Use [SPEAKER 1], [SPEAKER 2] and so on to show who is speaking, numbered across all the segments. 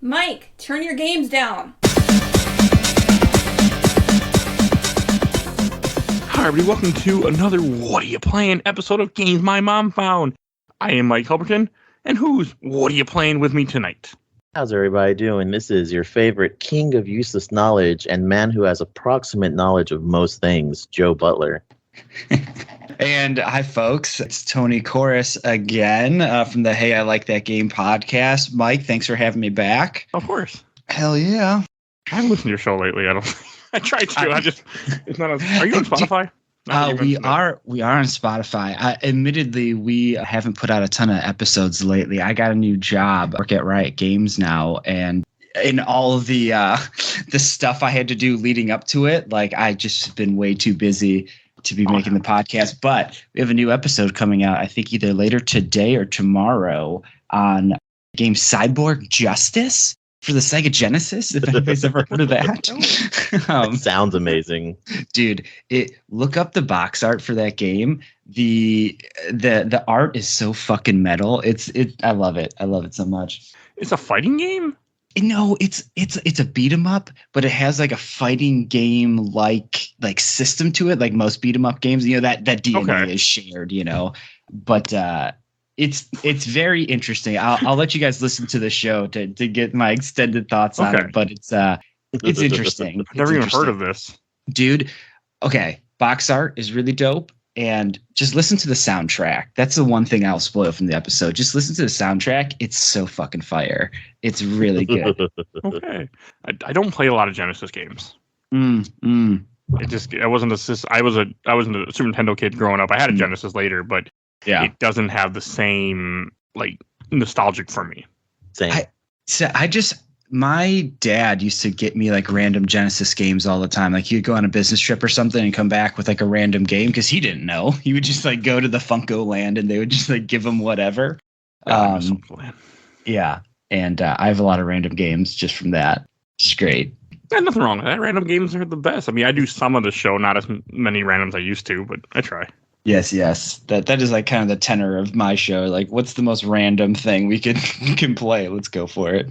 [SPEAKER 1] Mike, turn your games down.
[SPEAKER 2] Hi, everybody. Welcome to another What Are You Playing episode of Games My Mom Found. I am Mike Albertin, and who's What Are You Playing with me tonight?
[SPEAKER 3] How's everybody doing? This is your favorite king of useless knowledge and man who has approximate knowledge of most things, Joe Butler.
[SPEAKER 4] And hi, folks. It's Tony Corace again from the Hey, I Like That Game podcast. Mike, thanks for having me back.
[SPEAKER 2] Of course.
[SPEAKER 4] Hell yeah.
[SPEAKER 2] I haven't listened to your show lately. I tried to. It's not. Are you on Spotify?
[SPEAKER 4] We are on Spotify. Admittedly, we haven't put out a ton of episodes lately. I got a new job. I work at Riot Games now, and in all of the stuff I had to do leading up to it, like I just been way too busy to be making the podcast. But we have a new episode coming out, I think either later today or tomorrow, on game Cyborg Justice for the Sega Genesis, if anybody's ever heard of that.
[SPEAKER 3] Sounds amazing.
[SPEAKER 4] Dude, look up the box art for that game. The art is so fucking metal. I love it. I love it so much.
[SPEAKER 2] It's a fighting game?
[SPEAKER 4] No, it's a beat 'em up, but it has like a fighting game like system to it, like most beat 'em up games. You know, that DNA is shared, you know. But it's very interesting. I'll let you guys listen to the show to get my extended thoughts on it. But it's interesting.
[SPEAKER 2] I've never even heard of this.
[SPEAKER 4] Dude, okay. Box art is really dope. And just listen to the soundtrack. That's the one thing I'll spoil from the episode. Just listen to the soundtrack. It's so fucking fire. It's really good.
[SPEAKER 2] Okay. I don't play a lot of Genesis games. I wasn't a Super Nintendo kid growing up. I had a Genesis later, but it doesn't have the same like nostalgic for me.
[SPEAKER 3] Same.
[SPEAKER 4] My dad used to get me like random Genesis games all the time. Like he'd go on a business trip or something and come back with like a random game because he didn't know. He would just like go to the Funko Land and they would just like give him whatever. Yeah. And I have a lot of random games just from that. It's great.
[SPEAKER 2] There's nothing wrong with that. Random games are the best. I mean, I do some of the show, not as many randoms I used to, but I try.
[SPEAKER 4] Yes. That is like kind of the tenor of my show. Like, what's the most random thing we can play? Let's go for it.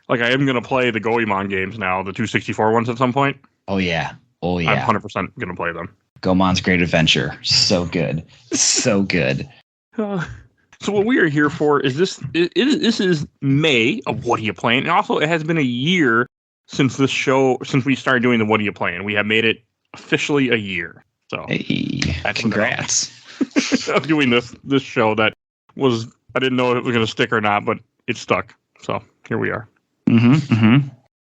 [SPEAKER 2] Like, I am going to play the Goemon games now, the 264 ones at some point.
[SPEAKER 4] Oh, yeah.
[SPEAKER 2] I'm 100% going to play them.
[SPEAKER 4] Goemon's Great Adventure. So good. So good.
[SPEAKER 2] So what we are here for is this is May of What Are You Playing? And also, it has been a year since we started doing the What Are You Playing. We have made it officially a year. So,
[SPEAKER 4] hey, congrats.
[SPEAKER 2] Of doing this show that was, I didn't know if it was going to stick or not, but it stuck. So, here we are.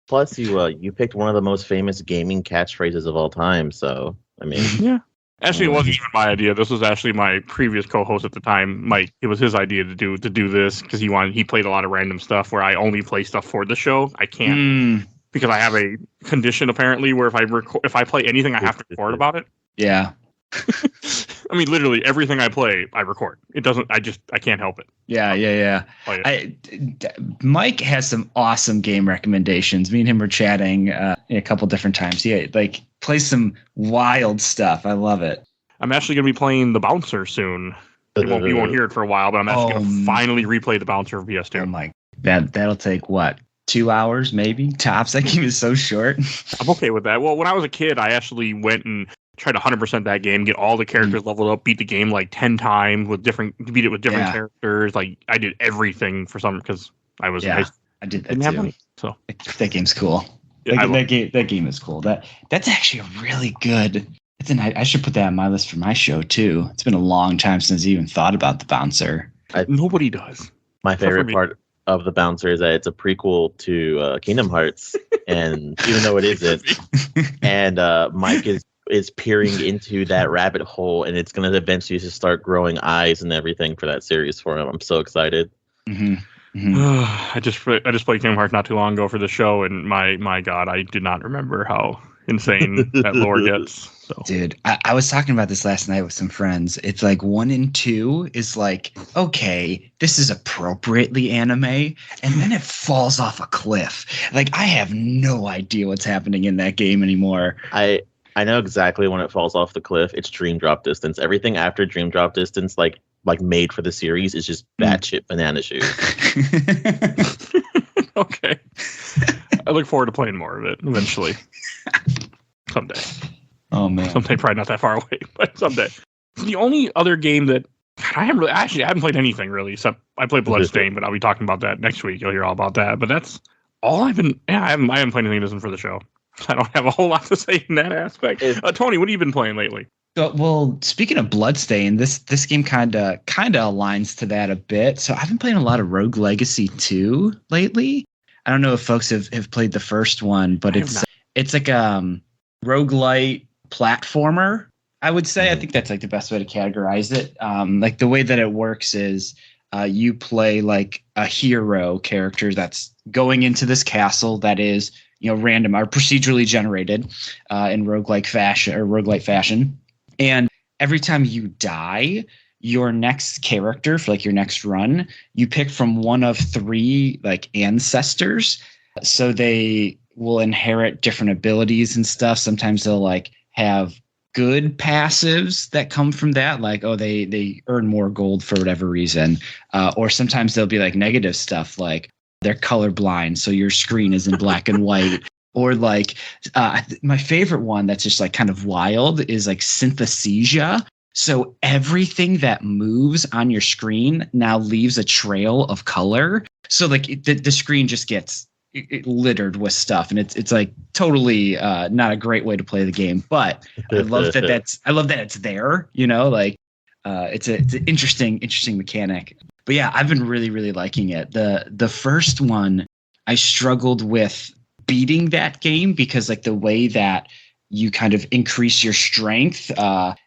[SPEAKER 3] Plus, you picked one of the most famous gaming catchphrases of all time. So, I mean,
[SPEAKER 2] yeah. Actually, it wasn't even my idea. This was actually my previous co-host at the time, Mike. It was his idea to do this because he played a lot of random stuff where I only play stuff for the show. I can't because I have a condition apparently where if I play anything, I have to record about it.
[SPEAKER 4] Yeah.
[SPEAKER 2] I mean, literally everything I play, I record. It doesn't. I can't help it.
[SPEAKER 4] Yeah. Mike has some awesome game recommendations. Me and him were chatting a couple different times. He like plays some wild stuff. I love it.
[SPEAKER 2] I'm actually going to be playing the Bouncer soon. You won't hear it for a while, but I'm actually going to finally replay the Bouncer of PS2.
[SPEAKER 4] Oh my, that'll take what? 2 hours maybe tops. That game is so short.
[SPEAKER 2] I'm okay with that. Well, when I was a kid, I actually went and tried to 100% that game, get all the characters leveled up, beat the game like 10 times beat it with different characters. Like I did everything for some because I was
[SPEAKER 4] I did that too.
[SPEAKER 2] Money, so
[SPEAKER 4] that game's cool. Yeah, that game is cool. That's actually a really good. I should put that on my list for my show too. It's been a long time since I even thought about the Bouncer.
[SPEAKER 2] Nobody does.
[SPEAKER 3] My favorite part of the Bouncer is that it's a prequel to Kingdom Hearts, and even though it isn't, and Mike is peering into that rabbit hole, and it's going to eventually just start growing eyes and everything for that series for him. I'm so excited.
[SPEAKER 2] I just played Kingdom Hearts not too long ago for the show, and my God, I did not remember how insane that lore gets. So.
[SPEAKER 4] Dude, I was talking about this last night with some friends. It's like 1 and 2 is like, okay, this is appropriately anime, and then it falls off a cliff. Like, I have no idea what's happening in that game anymore.
[SPEAKER 3] I know exactly when it falls off the cliff. It's Dream Drop Distance. Everything after Dream Drop Distance, like made for the series, is just batshit banana shoes.
[SPEAKER 2] Okay. I look forward to playing more of it eventually. Someday.
[SPEAKER 4] Oh man.
[SPEAKER 2] Someday, probably not that far away, but someday. The only other game that I haven't played anything really, except I played Bloodstained, but I'll be talking about that next week. You'll hear all about that. But that's all I haven't played anything that isn't for the show. I don't have a whole lot to say in that aspect. Tony, what have you been playing lately?
[SPEAKER 4] Well, speaking of Bloodstained, this game kind of aligns to that a bit. So I've been playing a lot of Rogue Legacy 2 lately. I don't know if folks have played the first one, but it's like roguelite platformer, I would say. I think that's like the best way to categorize it. Like the way that it works is you play like a hero character that's going into this castle that is, random or procedurally generated in roguelike fashion. And every time you die, your next character for like your next run, you pick from one of 3 like ancestors. So they will inherit different abilities and stuff. Sometimes they'll like have good passives that come from that, like, they earn more gold for whatever reason. Or sometimes there'll be like negative stuff, like they're colorblind, so your screen is in black and white. Or like my favorite one that's just like kind of wild is like synthesthesia. So everything that moves on your screen now leaves a trail of color. So like the screen just gets littered with stuff, and it's like totally not a great way to play the game. But I love that it's there. Like it's an interesting mechanic. But yeah, I've been really, really liking it. The first one, I struggled with beating that game because like the way that you kind of increase your strength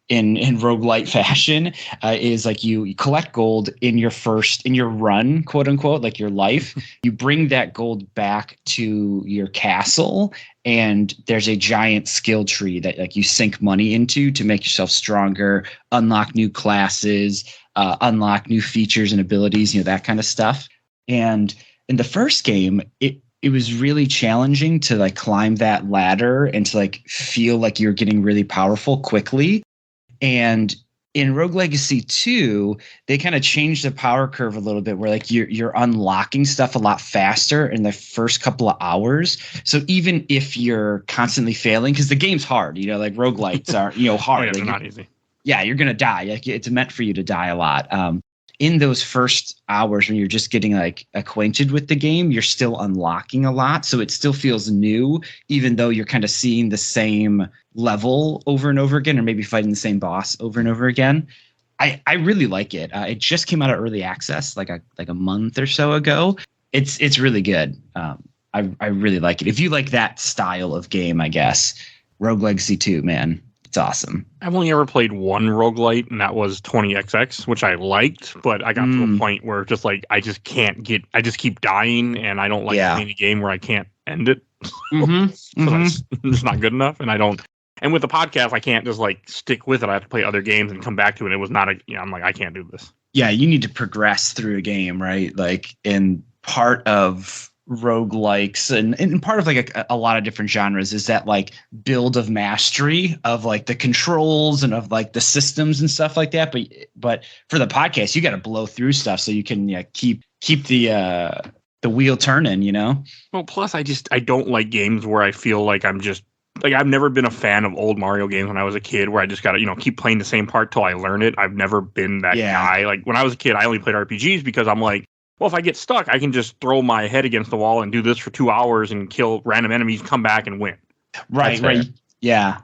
[SPEAKER 4] in roguelite fashion is like you collect gold in your run, quote unquote, like your life. You bring that gold back to your castle, and there's a giant skill tree that like you sink money into to make yourself stronger, unlock new classes, unlock new features and abilities, that kind of stuff. And in the first game, it was really challenging to like climb that ladder and to like feel like you're getting really powerful quickly. And in Rogue Legacy 2, they kind of changed the power curve a little bit where like you're unlocking stuff a lot faster in the first couple of hours. So even if you're constantly failing, because the game's hard, like roguelites are, hard.
[SPEAKER 2] Yeah, they're
[SPEAKER 4] like,
[SPEAKER 2] not easy.
[SPEAKER 4] Yeah, you're going to die. Like it's meant for you to die a lot. In those first hours when you're just getting like acquainted with the game, you're still unlocking a lot. So it still feels new, even though you're kind of seeing the same level over and over again, or maybe fighting the same boss over and over again. I really like it. It just came out of early access like a month or so ago. It's really good. I really like it. If you like that style of game, I guess Rogue Legacy 2, man, it's awesome.
[SPEAKER 2] I've only ever played one roguelite, and that was 20XX, which I liked, but I got to a point where just like I just keep dying, and I don't like playing a game where I can't end it. That's just not good enough, and I don't. And with the podcast, I can't just like stick with it. I have to play other games and come back to it. It was not I'm like, I can't do this.
[SPEAKER 4] Yeah, you need to progress through a game, right? Like, in part of roguelikes and part of like a lot of different genres is that like build of mastery of like the controls and of like the systems and stuff like that. But for the podcast, you got to blow through stuff so you can keep the wheel turning,
[SPEAKER 2] Well, plus I don't like games where I feel like I'm just like, I've never been a fan of old Mario games when I was a kid where I just got to, keep playing the same part till I learn it. I've never been that guy. Like when I was a kid, I only played RPGs because I'm like, well, if I get stuck, I can just throw my head against the wall and do this for 2 hours and kill random enemies, come back and win.
[SPEAKER 4] Right. Yeah.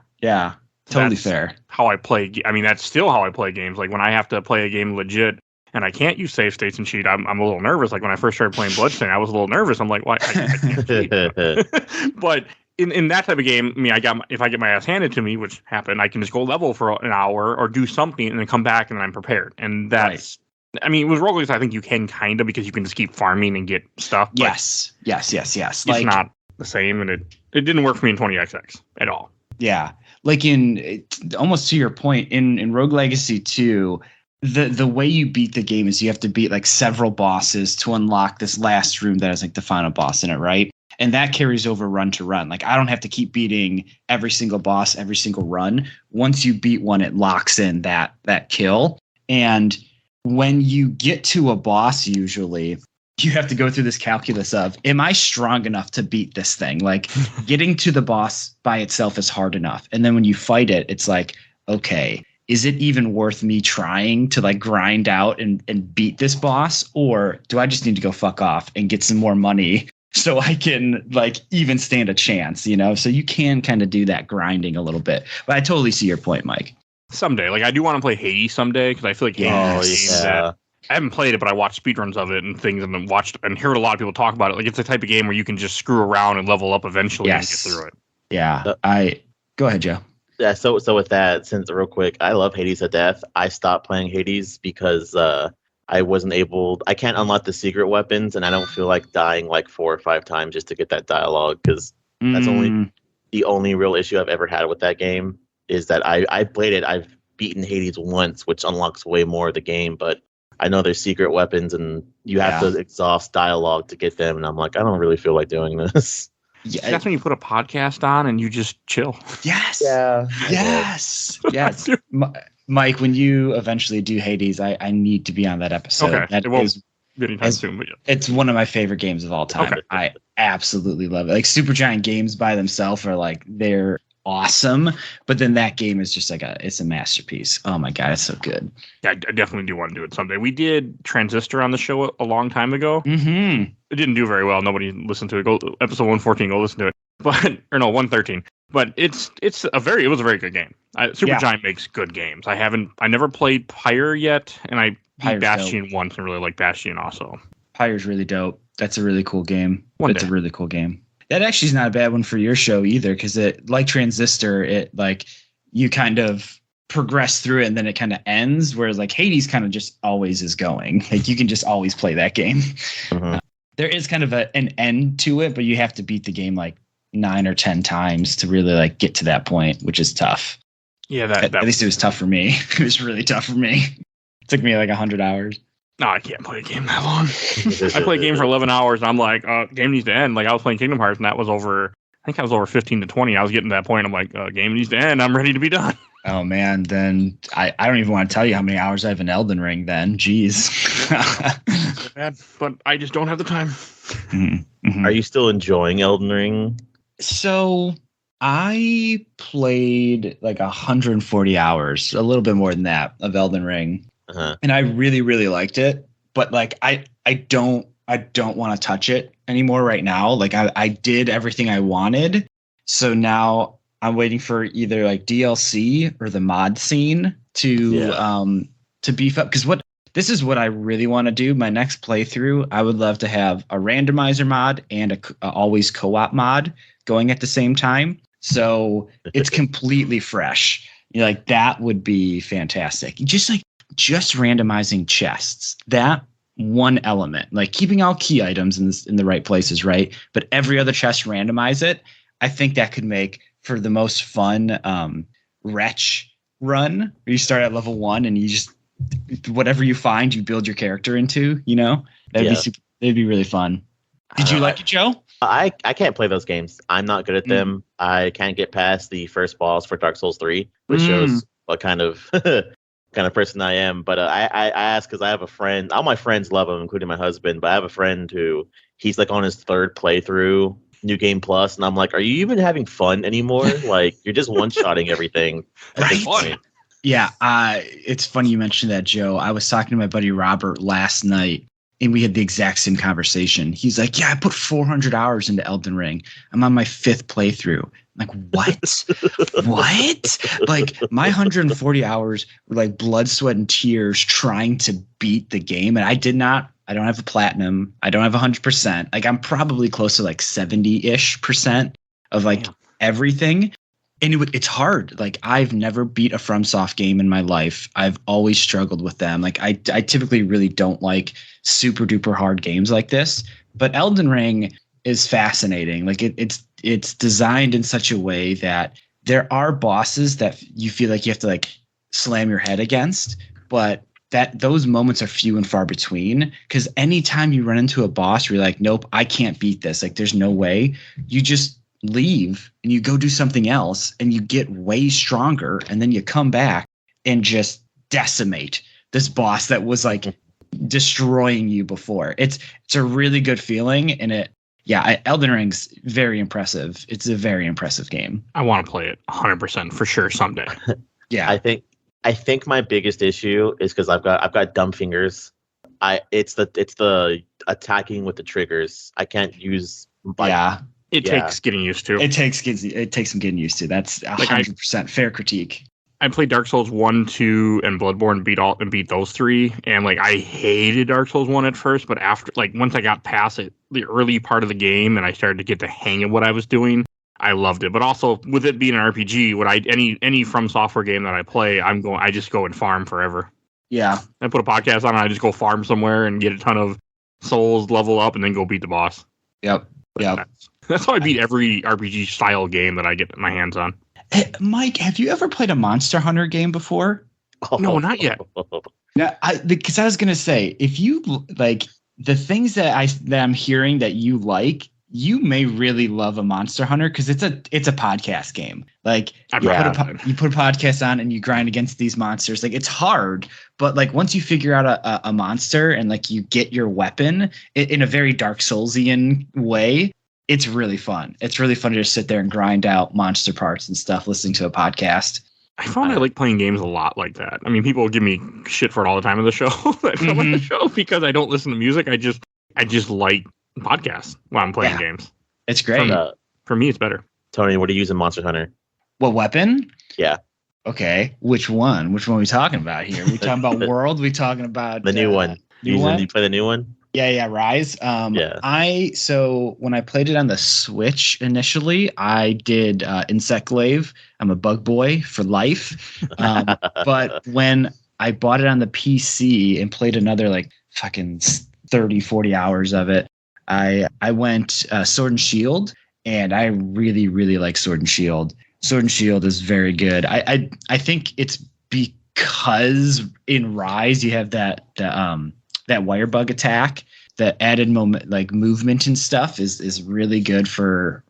[SPEAKER 4] Totally fair.
[SPEAKER 2] How I play. I mean, that's still how I play games. Like when I have to play a game legit and I can't use save states and cheat, I'm a little nervous. Like when I first started playing Bloodstained, I was a little nervous. I'm like, why? I can't cheat. But in that type of game, I mean, if I get my ass handed to me, which happened, I can just go level for an hour or do something and then come back and I'm prepared. And that's. Right. I mean, with roguelikes, I think you can kind of because you can just keep farming and get stuff.
[SPEAKER 4] Yes.
[SPEAKER 2] It's not the same, and it didn't work for me in 20XX at all.
[SPEAKER 4] Yeah, like almost to your point in Rogue Legacy 2, the way you beat the game is you have to beat like several bosses to unlock this last room that has like the final boss in it, right? And that carries over run to run. Like I don't have to keep beating every single boss every single run. Once you beat one, it locks in that kill. And when you get to a boss, usually you have to go through this calculus of, am I strong enough to beat this thing? Like getting to the boss by itself is hard enough. And then when you fight it, it's like, okay, is it even worth me trying to like grind out and beat this boss? Or do I just need to go fuck off and get some more money so I can like even stand a chance, you know? So you can kind of do that grinding a little bit. But I totally see your point, Mike.
[SPEAKER 2] Someday. Like I do want to play Hades someday because I feel like Hades is a game that I haven't played it, but I watched speedruns of it and things and watched and heard a lot of people talk about it. Like it's the type of game where you can just screw around and level up eventually and get through it.
[SPEAKER 4] Yeah. Go ahead, Joe.
[SPEAKER 3] Yeah, so with that, since real quick, I love Hades to death. I stopped playing Hades because I can't unlock the secret weapons, and I don't feel like dying like 4 or 5 times just to get that dialogue, because that's only the only real issue I've ever had with that game, is that I played it. I've beaten Hades once, which unlocks way more of the game, but I know there's secret weapons, and you have to exhaust dialogue to get them, and I'm like, I don't really feel like doing this.
[SPEAKER 2] Yeah, that's when you put a podcast on and you just chill.
[SPEAKER 4] Yes.
[SPEAKER 3] Yeah.
[SPEAKER 4] Yes. Yes. Mike, when you eventually do Hades, I need to be on that episode.
[SPEAKER 2] Okay.
[SPEAKER 4] That
[SPEAKER 2] it won't be anytime soon, but yeah.
[SPEAKER 4] It's one of my favorite games of all time.
[SPEAKER 2] Okay.
[SPEAKER 4] I absolutely love it. Like Supergiant games by themselves are like, they're awesome, but then that game is just like it's a masterpiece. Oh my god, it's so good.
[SPEAKER 2] Yeah, I definitely do want to do it someday. We did Transistor on the show a long time ago.
[SPEAKER 4] Mm-hmm.
[SPEAKER 2] It didn't do very well. Nobody listened to it. Go episode 114. Go listen to it. But 113. But it was a very good game. Supergiant makes good games. I never played Pyre yet, and I beat Bastion once and really like Bastion also.
[SPEAKER 4] Pyre's really dope. That's a really cool game. It's a really cool game. That actually is not a bad one for your show either, because it, like Transistor, it like you kind of progress through it and then it kind of ends, whereas like Hades kind of just always is going. Like you can just always play that game. Mm-hmm. There is kind of an end to it, but you have to beat the game like 9 or 10 times to really like get to that point, which is tough.
[SPEAKER 2] Yeah,
[SPEAKER 4] at least it was tough for me. It was really tough for me. It took me like 100 hours.
[SPEAKER 2] No, I can't play a game that long. I play a game for 11 hours, and I'm like, game needs to end. Like, I was playing Kingdom Hearts, and that was over, I think I was over 15 to 20. I was getting to that point. I'm like, game needs to end. I'm ready to be done.
[SPEAKER 4] Oh, man. Then I don't even want to tell you how many hours I have in Elden Ring then. Jeez.
[SPEAKER 2] But I just don't have the time.
[SPEAKER 3] Mm-hmm. Are you still enjoying Elden Ring?
[SPEAKER 4] So I played like 140 hours, a little bit more than that, of Elden Ring. Uh-huh. And I really, really liked it, but like I don't want to touch it anymore right now. Like I did everything I wanted, so now I'm waiting for either like DLC or the mod scene to beef up. Because this is what I really want to do. My next playthrough, I would love to have a randomizer mod and a always co-op mod going at the same time, so it's completely fresh. You know, like that would be fantastic. Just randomizing chests, that one element, like keeping all key items in the right places, right? But every other chest randomize it. I think that could make for the most fun Wretch run, where you start at level 1 and you just, whatever you find, you build your character into, you know? It'd be really fun. Did you like it, Joe?
[SPEAKER 3] I can't play those games. I'm not good at them. I can't get past the first boss for Dark Souls 3, which shows what kind of person I am. But I ask because I have a friend. All my friends love him, including my husband. But I have a friend who he's like on his 3rd playthrough, New Game Plus, and I'm like, are you even having fun anymore? Like you're just one-shotting everything.
[SPEAKER 4] Right. Yeah. It's funny you mentioned that, Joe. I was talking to my buddy Robert last night, and we had the exact same conversation. He's like, yeah, I put 400 hours into Elden Ring. I'm on my 5th playthrough. I'm like, what? What? Like my 140 hours were like blood, sweat, and tears trying to beat the game. And I don't have a platinum. I don't have 100%. Like I'm probably close to like 70-ish% of like everything. And it's hard. Like I've never beat a FromSoft game in my life. I've always struggled with them. Like I typically really don't like super duper hard games like this, but Elden Ring is fascinating. Like it's designed in such a way that there are bosses that you feel like you have to like slam your head against, but that those moments are few and far between, because anytime you run into a boss, you're like, nope, I can't beat this. Like there's no way. You just leave and you go do something else and you get way stronger, and then you come back and just decimate this boss that was like destroying you before. It's a really good feeling, and Elden Ring's very impressive. It's a very impressive game.
[SPEAKER 2] I want to play it 100% for sure someday.
[SPEAKER 4] Yeah.
[SPEAKER 3] I think my biggest issue is because I've got dumb fingers. It's the attacking with the triggers. I can't use.
[SPEAKER 2] It takes getting used to.
[SPEAKER 4] It takes some getting used to. That's 100% fair critique.
[SPEAKER 2] I played Dark Souls 1, 2, and Bloodborne, beat those 3, and like I hated Dark Souls 1 at first, but after once I got past it, the early part of the game, and I started to get the hang of what I was doing, I loved it. But also with it being an RPG, any From Software game that I play, I just go and farm forever.
[SPEAKER 4] Yeah.
[SPEAKER 2] I put a podcast on and I just go farm somewhere and get a ton of souls, level up, and then go beat the boss.
[SPEAKER 4] Yep.
[SPEAKER 2] That's how I beat every RPG style game that I get my hands on.
[SPEAKER 4] Hey, Mike, have you ever played a Monster Hunter game before?
[SPEAKER 2] No, not yet.
[SPEAKER 4] No, because I was gonna say, if you like the things that I'm hearing that you like, you may really love a Monster Hunter because it's a podcast game. Like you put a podcast on and you grind against these monsters. Like it's hard, but like once you figure out a monster and like you get your weapon in a very Dark Soulsian way, it's really fun. It's really fun to just sit there and grind out monster parts and stuff, listening to a podcast.
[SPEAKER 2] I found I like playing games a lot like that. I mean, people give me shit for it all the time on the show. The show because I don't listen to music. I just like podcasts while I'm playing games.
[SPEAKER 4] It's great.
[SPEAKER 2] For me, it's better.
[SPEAKER 3] Tony, what do you use in Monster Hunter?
[SPEAKER 4] What weapon?
[SPEAKER 3] Yeah.
[SPEAKER 4] Okay. Which one? Which one are we talking about here? We talking about World? We talking about
[SPEAKER 3] the new one?
[SPEAKER 4] New one?
[SPEAKER 3] You play the new one?
[SPEAKER 4] Yeah, Rise. So when I played it on the Switch initially, I did Insect Glaive. I'm a bug boy for life. But when I bought it on the PC and played another like fucking 30, 40 hours of it, I went Sword and Shield, and I really, really like Sword and Shield. Sword and Shield is very good. I think it's because in Rise you have that wire bug attack, the added movement and stuff is really good for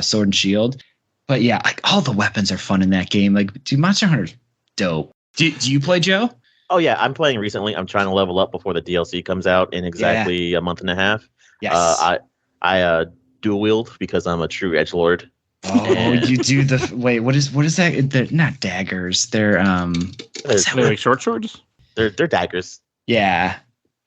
[SPEAKER 4] Sword and Shield. But yeah, like all the weapons are fun in that game. Like, dude, Monster Hunter's dope. Do you play, Joe?
[SPEAKER 3] Oh yeah, I'm playing recently. I'm trying to level up before the DLC comes out in exactly a month and a half.
[SPEAKER 4] Yes.
[SPEAKER 3] I dual wield because I'm a true edgelord.
[SPEAKER 4] Oh, you do the wait. What is that? They're not daggers. They're
[SPEAKER 2] like short swords.
[SPEAKER 3] They're daggers.
[SPEAKER 4] Yeah.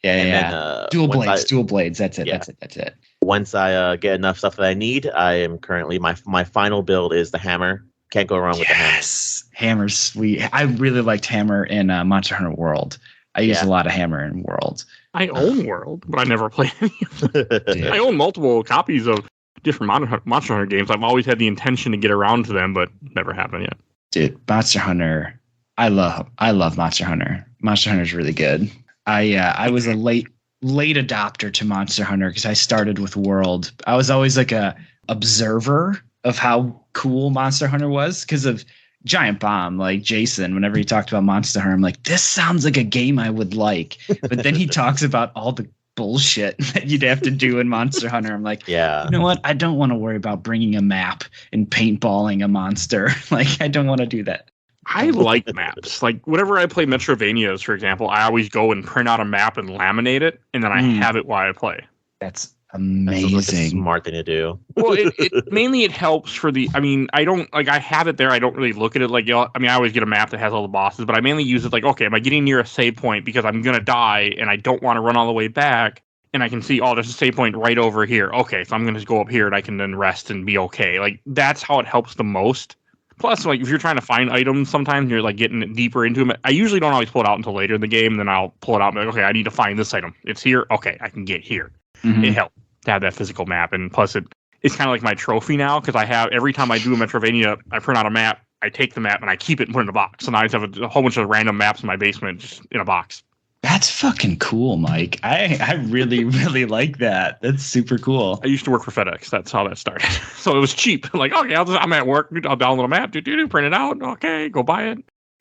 [SPEAKER 3] Then,
[SPEAKER 4] dual blades. That's it. Yeah. That's it.
[SPEAKER 3] Once I get enough stuff that I need, I am currently my final build is the hammer. Can't go wrong with the hammer. Yes,
[SPEAKER 4] hammer's sweet. I really liked hammer in Monster Hunter World. I use a lot of hammer in World.
[SPEAKER 2] I own World, but I never play any of them. I own multiple copies of different Monster Hunter games. I've always had the intention to get around to them, but never happened yet.
[SPEAKER 4] Dude, Monster Hunter. I love Monster Hunter. Monster Hunter is really good. I was a late adopter to Monster Hunter because I started with World. I was always like a observer of how cool Monster Hunter was because of Giant Bomb. Like Jason, whenever he talked about Monster Hunter, I'm like, this sounds like a game I would like. But then he talks about all the bullshit that you'd have to do in Monster Hunter. I'm like, you know what? I don't want to worry about bringing a map and paintballing a monster. Like, I don't want to do that.
[SPEAKER 2] I like maps. Like, whenever I play Metrovanias, for example, I always go and print out a map and laminate it, and then I have it while I play.
[SPEAKER 4] That's amazing.
[SPEAKER 3] That's like a smart thing to do.
[SPEAKER 2] Well, it mainly it helps for the. I mean, I don't like. I have it there. I don't really look at it like. I mean, I always get a map that has all the bosses, but I mainly use it like, okay, am I getting near a save point because I'm gonna die and I don't want to run all the way back, and I can see, oh, there's a save point right over here. Okay, so I'm gonna just go up here and I can then rest and be okay. Like that's how it helps the most. Plus, like if you're trying to find items, sometimes you're like getting deeper into them. I usually don't always pull it out until later in the game. And then I'll pull it out and be like, okay, I need to find this item. It's here. Okay, I can get here. It helps to have that physical map, and plus it's kind of like my trophy now because I have every time I do a Metrovania, I print out a map, I take the map and I keep it and put it in a box. So now I just have a whole bunch of random maps in my basement just in a box.
[SPEAKER 4] That's fucking cool, Mike. I really, really like that. That's super cool.
[SPEAKER 2] I used to work for FedEx. That's how that started. So it was cheap. Like, okay, I'm at work. I'll download a map, print it out. Okay, go buy it,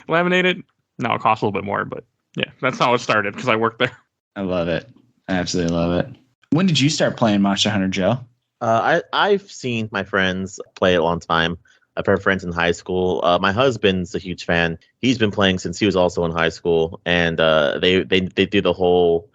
[SPEAKER 2] laminate it. Now it costs a little bit more, but yeah, that's how it started because I worked there.
[SPEAKER 4] I love it. I absolutely love it. When did you start playing Monster Hunter, Joe?
[SPEAKER 3] I've seen my friends play it a long time. I've had friends in high school. My husband's a huge fan. He's been playing since he was also in high school, and they do the whole,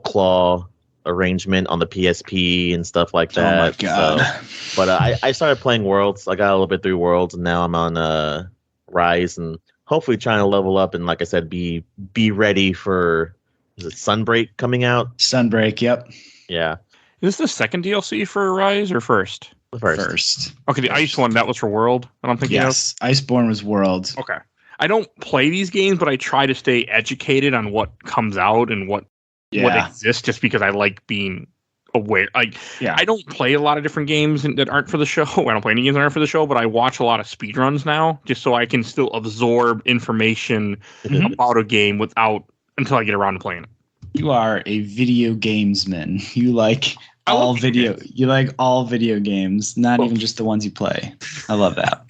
[SPEAKER 3] claw arrangement on the PSP and stuff like that.
[SPEAKER 4] Oh my god!
[SPEAKER 3] So, but I started playing Worlds. I got a little bit through Worlds, and now I'm on Rise, and hopefully trying to level up. And like I said, be ready for, is it Sunbreak coming out?
[SPEAKER 4] Sunbreak, yep.
[SPEAKER 3] Yeah.
[SPEAKER 2] Is this the second DLC for Rise or first?
[SPEAKER 4] First.
[SPEAKER 2] Okay, the Ice one, that was for World, that I'm thinking of?
[SPEAKER 4] Yes, Iceborne was World.
[SPEAKER 2] Okay. I don't play these games, but I try to stay educated on what comes out and what exists, just because I like being aware. I don't play a lot of different games that aren't for the show. I don't play any games that aren't for the show, but I watch a lot of speedruns now, just so I can still absorb information about a game until I get around to playing it.
[SPEAKER 4] You are a video gamesman. You like all video. You like all video games, not even just the ones you play. I love that.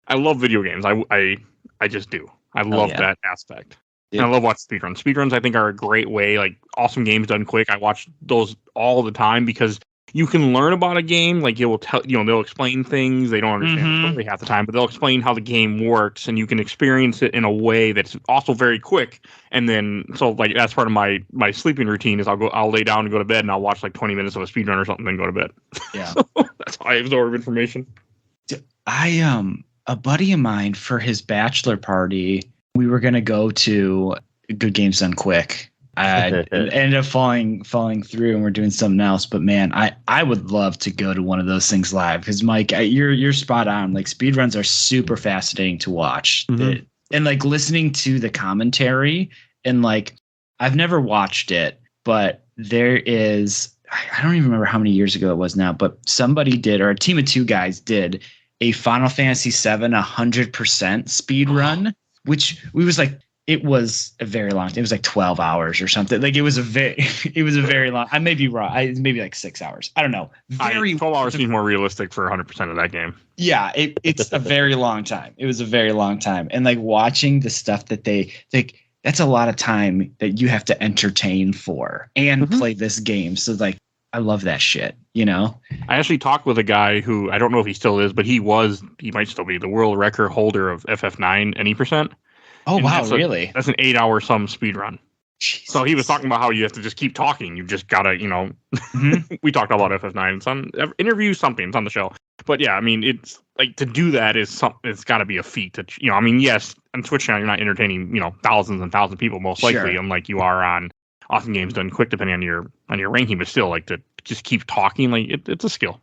[SPEAKER 2] I love video games. I just do. I love that aspect. Yep. And I love watching speedruns. Speedruns, I think, are a great way. Like, awesome games done quick. I watch those all the time because you can learn about a game. Like, it will tell, they'll explain things. They don't understand totally half the time, but they'll explain how the game works, and you can experience it in a way that's also very quick. And then, so like, that's part of my sleeping routine is I'll lay down and go to bed, and I'll watch like 20 minutes of a speedrun or something, then go to bed. Yeah. So that's how I absorb information.
[SPEAKER 4] A buddy of mine, for his bachelor party, we were going to go to Good Games Done Quick. I ended up falling through, and we're doing something else. But man, I would love to go to one of those things live, because Mike, you're spot on. Like, speedruns are super fascinating to watch, and like listening to the commentary, and like, I've never watched it, but there is, I don't even remember how many years ago it was now, but somebody did, or a team of two guys did, a Final Fantasy VII 100% speed run, which was like, it was a very long. It was like 12 hours or something. Like, it was a very long. I may be wrong. Maybe like 6 hours. I don't know.
[SPEAKER 2] 12 hours seems more realistic for 100% of that game.
[SPEAKER 4] Yeah, it's a very long time. It was a very long time, and like watching the stuff that they like. That's a lot of time that you have to entertain for and play this game. So like, I love that shit. I
[SPEAKER 2] actually talked with a guy who, I don't know if he still is, but he might still be the world record holder of FF9 any percent.
[SPEAKER 4] Oh, and wow, really?
[SPEAKER 2] That's an 8-hour some speed run.
[SPEAKER 4] Jesus.
[SPEAKER 2] So he was talking about how you have to just keep talking. You just gotta, we talked about FF9 in some interview, something, it's on the show. But yeah, I mean, it's like, to do that it's got to be a feat. Yes, on Twitch now you're not entertaining, thousands and thousands of people most likely, unlike you are on Awesome Games Done Quick, depending on your ranking. But still, like, to just keep talking, like, it's a skill.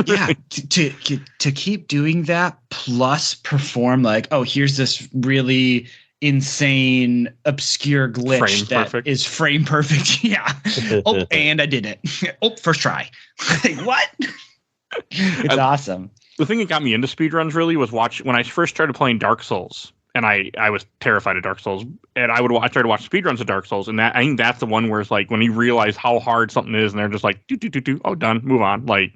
[SPEAKER 4] Yeah, to keep doing that, plus perform like, oh, here's this really insane obscure glitch is frame perfect. Yeah. Oh, and I did it. Oh, first try. Like, what? It's awesome.
[SPEAKER 2] The thing that got me into speedruns really was when I first started playing Dark Souls, and I was terrified of Dark Souls, and I tried to watch speedruns of Dark Souls, and I think that's the one where it's like, when you realize how hard something is, and they're just like, do, oh, done, move on. Like,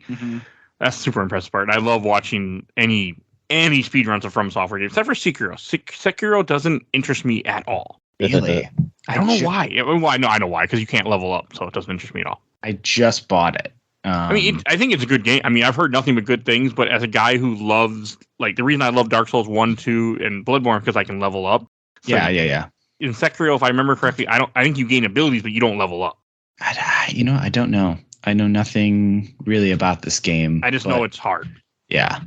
[SPEAKER 2] that's the super impressive part. And I love watching any speedruns of From Software games, except for Sekiro. Sekiro doesn't interest me at all.
[SPEAKER 4] Really?
[SPEAKER 2] I don't know why. I know why, because you can't level up, so it doesn't interest me at all.
[SPEAKER 4] I just bought it.
[SPEAKER 2] I think it's a good game. I mean, I've heard nothing but good things, but as a guy who loves, like, the reason I love Dark Souls 1, 2, and Bloodborne, because I can level up. So
[SPEAKER 4] yeah.
[SPEAKER 2] In Sekiro, if I remember correctly, I think you gain abilities, but you don't level up.
[SPEAKER 4] I don't know. I know nothing really about this game.
[SPEAKER 2] I just know it's hard.
[SPEAKER 4] Yeah.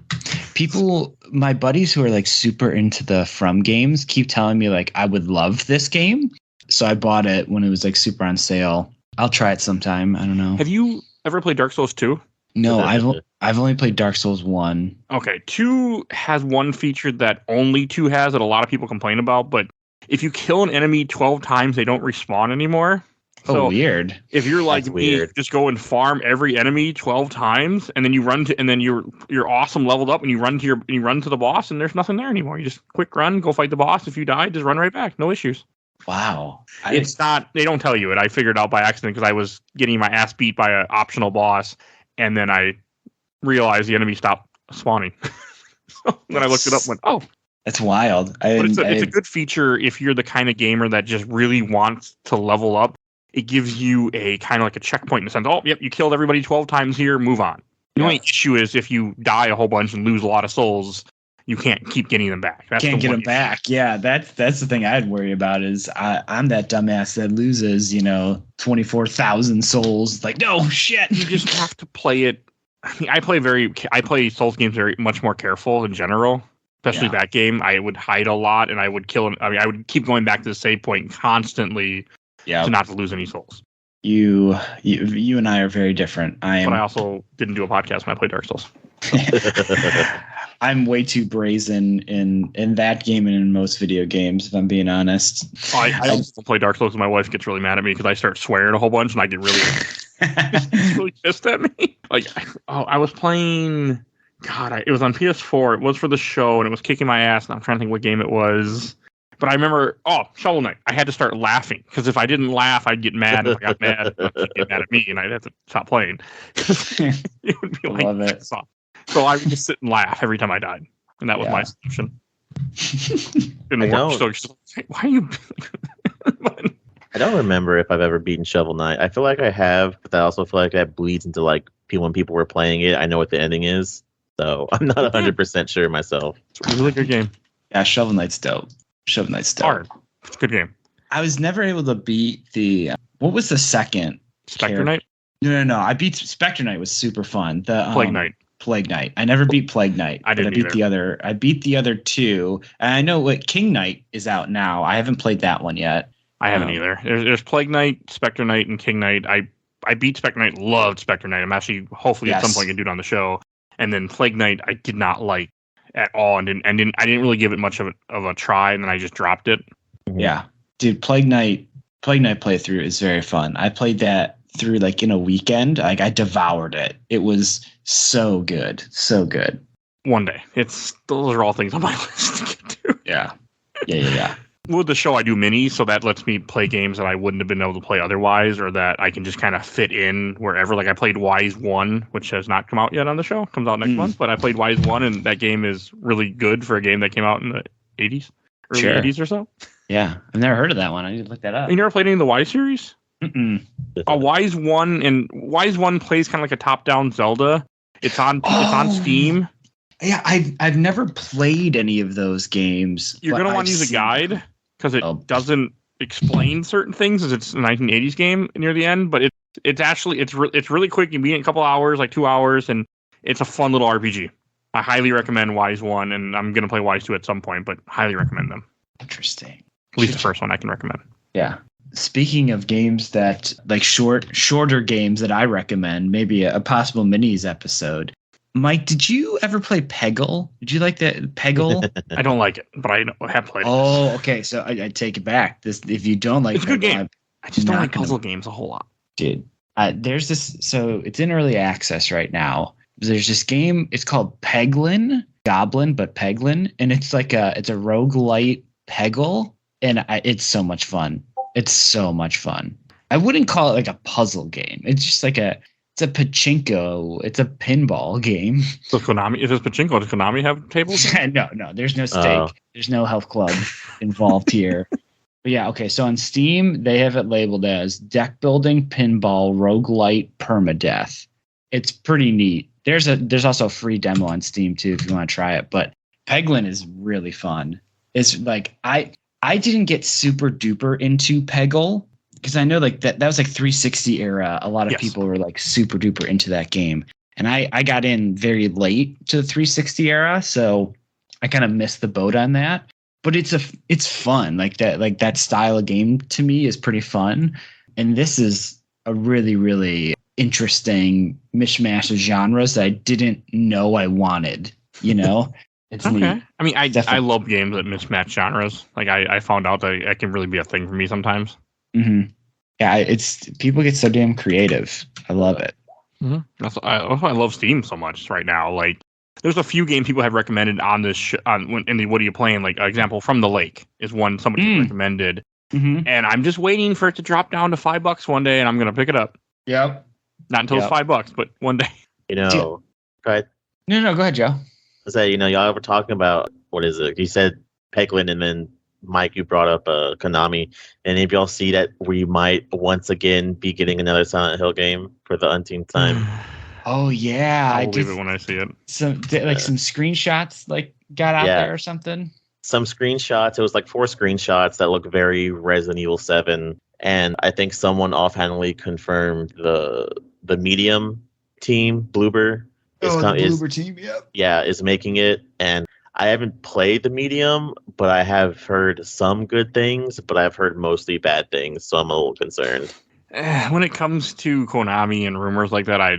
[SPEAKER 4] My buddies who are like super into the From games keep telling me like, I would love this game. So I bought it when it was like super on sale. I'll try it sometime. I don't know.
[SPEAKER 2] Have you ever played Dark Souls 2?
[SPEAKER 4] No, I've only played Dark Souls 1.
[SPEAKER 2] Okay, 2 has one feature that only 2 has that a lot of people complain about, but if you kill an enemy 12 times, they don't respawn anymore. So
[SPEAKER 4] weird.
[SPEAKER 2] If you're like me, just go and farm every enemy 12 times, and then you're awesome leveled up, and you run to the boss, and there's nothing there anymore. You just quick run, go fight the boss. If you die, just run right back. No issues.
[SPEAKER 4] Wow.
[SPEAKER 2] It's not, they don't tell you it. I figured out by accident because I was getting my ass beat by an optional boss, and then I realized the enemy stopped spawning. So then I looked it up and went, oh.
[SPEAKER 4] That's wild.
[SPEAKER 2] But it's a good feature if you're the kind of gamer that just really wants to level up. It gives you a kind of like a checkpoint in the sense, oh, yep, you killed everybody 12 times here, move on. The only issue is if you die a whole bunch and lose a lot of souls, you can't keep getting them back.
[SPEAKER 4] Can't get them back. Yeah, that's the thing I'd worry about is I'm that dumbass that loses 24,000 souls. Like, no shit.
[SPEAKER 2] You just have to play it. I mean, I play Souls games very much more careful in general. Especially that game, I would hide a lot and I would kill. I mean, I would keep going back to the save point constantly to not to lose any souls.
[SPEAKER 4] You and I are very different.
[SPEAKER 2] But I also didn't do a podcast when I played Dark Souls.
[SPEAKER 4] I'm way too brazen in that game and in most video games, if I'm being honest.
[SPEAKER 2] I also play Dark Souls and my wife gets really mad at me because I start swearing a whole bunch and I get really pissed at me. Like, I was playing. God, it was on PS4. It was for the show, and it was kicking my ass. And I'm trying to think what game it was. But I remember, Shovel Knight. I had to start laughing because if I didn't laugh, I'd get mad. If I got mad, she'd get mad at me, and I'd have to stop playing. It would be like,
[SPEAKER 4] love it.
[SPEAKER 2] So I would just sit and laugh every time I died, and that was my solution. Didn't work. So why are you?
[SPEAKER 3] I don't remember if I've ever beaten Shovel Knight. I feel like I have, but I also feel like that bleeds into like when people were playing it. I know what the ending is. So I'm not 100% sure myself.
[SPEAKER 2] It's a really good game.
[SPEAKER 4] Yeah, Shovel Knight's dope.
[SPEAKER 2] Hard. It's a good game.
[SPEAKER 4] I was never able to beat the... what was the second?
[SPEAKER 2] Spectre Knight?
[SPEAKER 4] No. I beat... Spectre Knight was super fun. The
[SPEAKER 2] Plague Knight.
[SPEAKER 4] Plague Knight. I never beat Plague Knight.
[SPEAKER 2] I beat
[SPEAKER 4] the other. I beat the other two. And I know what King Knight is out now. I haven't played that one yet.
[SPEAKER 2] I haven't either. There's Plague Knight, Spectre Knight, and King Knight. I beat Spectre Knight, loved Spectre Knight. I'm actually hopefully at some point going to do it on the show. And then Plague Knight, I did not like at all, and I didn't really give it much of a try, and then I just dropped it.
[SPEAKER 4] Yeah, dude, Plague Knight playthrough is very fun. I played that through like in a weekend. Like I devoured it. It was so good, so good.
[SPEAKER 2] One day, those are all things on my list to get to.
[SPEAKER 4] Yeah.
[SPEAKER 2] With the show, I do minis, so that lets me play games that I wouldn't have been able to play otherwise, or that I can just kind of fit in wherever. Like I played Wise 1, which has not come out yet on the show. Comes out next month, but I played Wise 1, and that game is really good for a game that came out in the 80s, early 80s or so.
[SPEAKER 4] Yeah, I've never heard of that one. I need to look that up.
[SPEAKER 2] You never played any of the Wise series?
[SPEAKER 4] Mm-mm.
[SPEAKER 2] Wise 1 plays kind of like a top-down Zelda. It's on Steam.
[SPEAKER 4] Yeah, I've never played any of those games.
[SPEAKER 2] You're going to want to use a guide because it doesn't explain certain things as it's a 1980s game near the end, but it's really quick. You can beat it in a couple hours, like 2 hours, and it's a fun little RPG. I highly recommend Wise 1, and I'm going to play Wise 2 at some point, but highly recommend them.
[SPEAKER 4] Interesting.
[SPEAKER 2] At least the first one I can recommend.
[SPEAKER 4] Yeah. Speaking of games that, like shorter games that I recommend, maybe a possible minis episode. Mike, did you ever play Peggle? Did you like that Peggle?
[SPEAKER 2] I don't like it, but I have played it.
[SPEAKER 4] Oh, okay. So I take it back. If you don't like
[SPEAKER 2] it's a good game. I just don't like puzzle games a whole lot.
[SPEAKER 4] Dude, there's this. So it's in early access right now. There's this game. It's called Peglin, Goblin, but Peglin, and it's like it's a roguelite Peggle, and it's so much fun. It's so much fun. I wouldn't call it like a puzzle game. It's just like it's a pachinko. It's a pinball game.
[SPEAKER 2] So Konami, if it's pachinko, does Konami have tables?
[SPEAKER 4] No. There's no stake. There's no health club involved here. But yeah, okay. So on Steam, they have it labeled as deck building, pinball, roguelite, permadeath. It's pretty neat. There's also a free demo on Steam too if you want to try it. But Peglin is really fun. It's like I didn't get super duper into Peggle. Because I know like that was like 360 era. A lot of people were like super duper into that game. And I got in very late to the 360 era. So I kind of missed the boat on that. But it's fun. Like that style of game to me is pretty fun. And this is a really, really interesting mishmash of genres that I didn't know I wanted. It's
[SPEAKER 2] okay.
[SPEAKER 4] neat.
[SPEAKER 2] I mean, I love games that mismatch genres. Like I found out that it can really be a thing for me sometimes.
[SPEAKER 4] Mm-hmm. Yeah, it's people get so damn creative. I love it.
[SPEAKER 2] Mm-hmm. That's why I love Steam so much right now. Like, there's a few games people have recommended on this in the What Are You Playing? Like, example, From the Lake is one somebody recommended, and I'm just waiting for it to drop down to $5 one day, and I'm gonna pick it up.
[SPEAKER 4] Yep.
[SPEAKER 2] Not until it's $5, but one day.
[SPEAKER 3] Go ahead.
[SPEAKER 4] No, go ahead, Joe.
[SPEAKER 3] I said, y'all were talking about what is it? You said Peglin, and then Mike, you brought up Konami. And if y'all see that we might once again be getting another Silent Hill game for the umpteenth time.
[SPEAKER 4] Oh yeah,
[SPEAKER 2] I'll believe it when I see it.
[SPEAKER 4] some screenshots like got out there or something.
[SPEAKER 3] Some screenshots. It was like 4 screenshots that look very Resident Evil 7, and I think someone offhandedly confirmed the Medium team, Bloober,
[SPEAKER 4] Bloober team, yep.
[SPEAKER 3] Yeah, is making it, and I haven't played the Medium, but I have heard some good things, but I've heard mostly bad things, so I'm a little concerned.
[SPEAKER 2] When it comes to Konami and rumors like that, I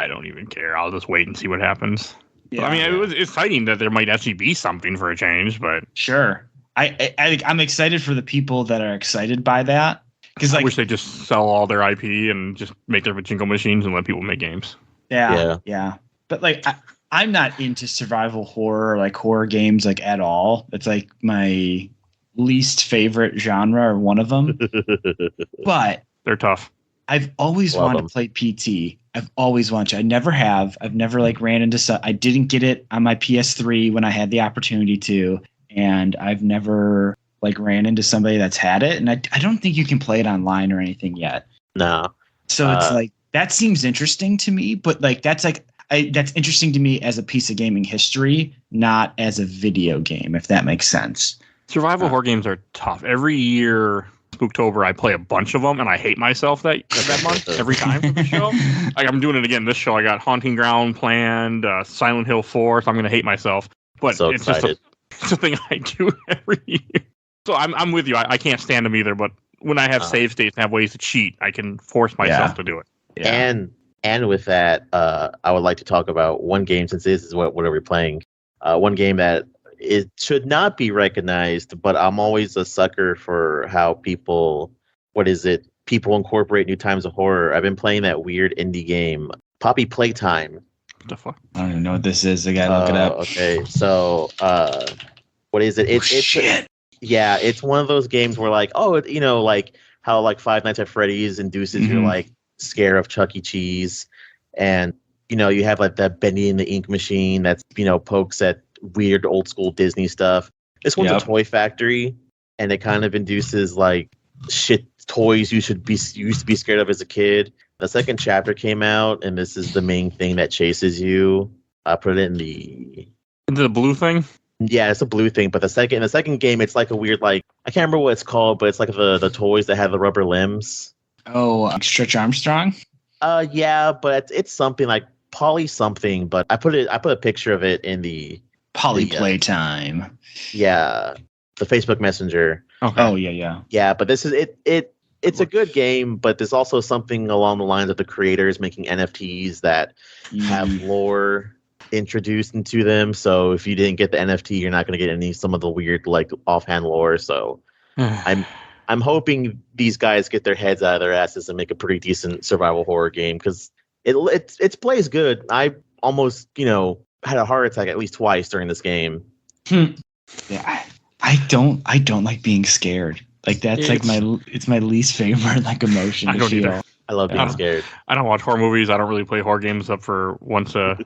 [SPEAKER 2] don't even care. I'll just wait and see what happens. Yeah, I mean, it was exciting that there might actually be something for a change, but
[SPEAKER 4] sure. I'm excited for the people that are excited by that, because
[SPEAKER 2] I wish they just sell all their IP and just make their pachinko machines and let people make games.
[SPEAKER 4] Yeah. But like, I'm not into survival horror, like horror games, like at all. It's like my least favorite genre, or one of them. But
[SPEAKER 2] they're tough.
[SPEAKER 4] I've always wanted to play PT. I've always wanted to. I never have. I've never like ran into some. I didn't get it on my PS3 when I had the opportunity to, and I've never like ran into somebody that's had it. And I don't think you can play it online or anything yet.
[SPEAKER 3] No.
[SPEAKER 4] So it's like, that seems interesting to me, but like that's interesting to me as a piece of gaming history, not as a video game, if that makes sense.
[SPEAKER 2] Survival horror games are tough. Every year, Spooktober, I play a bunch of them, and I hate myself that month every time for the show. Like, I'm doing it again this show. I got Haunting Ground planned, Silent Hill 4, so I'm going to hate myself. But
[SPEAKER 3] so
[SPEAKER 2] it's just a thing I do every year. So I'm with you. I can't stand them either, but when I have save states and have ways to cheat, I can force myself to do it.
[SPEAKER 3] Yeah. And with that, I would like to talk about one game, since this is what are we playing. One game that it should not be recognized, but I'm always a sucker for how people incorporate new times of horror. I've been playing that weird indie game, Poppy Playtime.
[SPEAKER 2] What the fuck?
[SPEAKER 4] I don't even know what this is. I gotta look it up.
[SPEAKER 3] Okay, so what is it? It's
[SPEAKER 4] shit.
[SPEAKER 3] It's one of those games where like, like how like Five Nights at Freddy's induces your like scare of Chuck E. Cheese, and you have like that Bendy and the Ink Machine that's pokes at weird old school Disney stuff. This one's a toy factory, and it kind of induces like shit toys you used to be scared of as a kid. The second chapter came out, and this is the main thing that chases you. I put it into
[SPEAKER 2] the blue thing.
[SPEAKER 3] Yeah, it's a blue thing. But the second game, it's like a weird, like, I can't remember what it's called, but it's like the toys that have the rubber limbs.
[SPEAKER 4] Oh, Stretch Armstrong.
[SPEAKER 3] Yeah, but it's something like Polly something. But I put a picture of it in the
[SPEAKER 4] Polly Playtime.
[SPEAKER 3] Yeah, the Facebook Messenger.
[SPEAKER 4] Okay. Oh yeah.
[SPEAKER 3] Yeah, but this is it. It's a good game, but there's also something along the lines of the creators making NFTs that have lore introduced into them. So if you didn't get the NFT, you're not going to get some of the weird like offhand lore. So I'm hoping these guys get their heads out of their asses and make a pretty decent survival horror game, because it plays good. I almost had a heart attack at least twice during this game.
[SPEAKER 4] Yeah, I don't like being scared. Like that's it's my least favorite like emotion.
[SPEAKER 2] I don't either.
[SPEAKER 3] I love being scared.
[SPEAKER 2] I don't watch horror movies. I don't really play horror games up for once a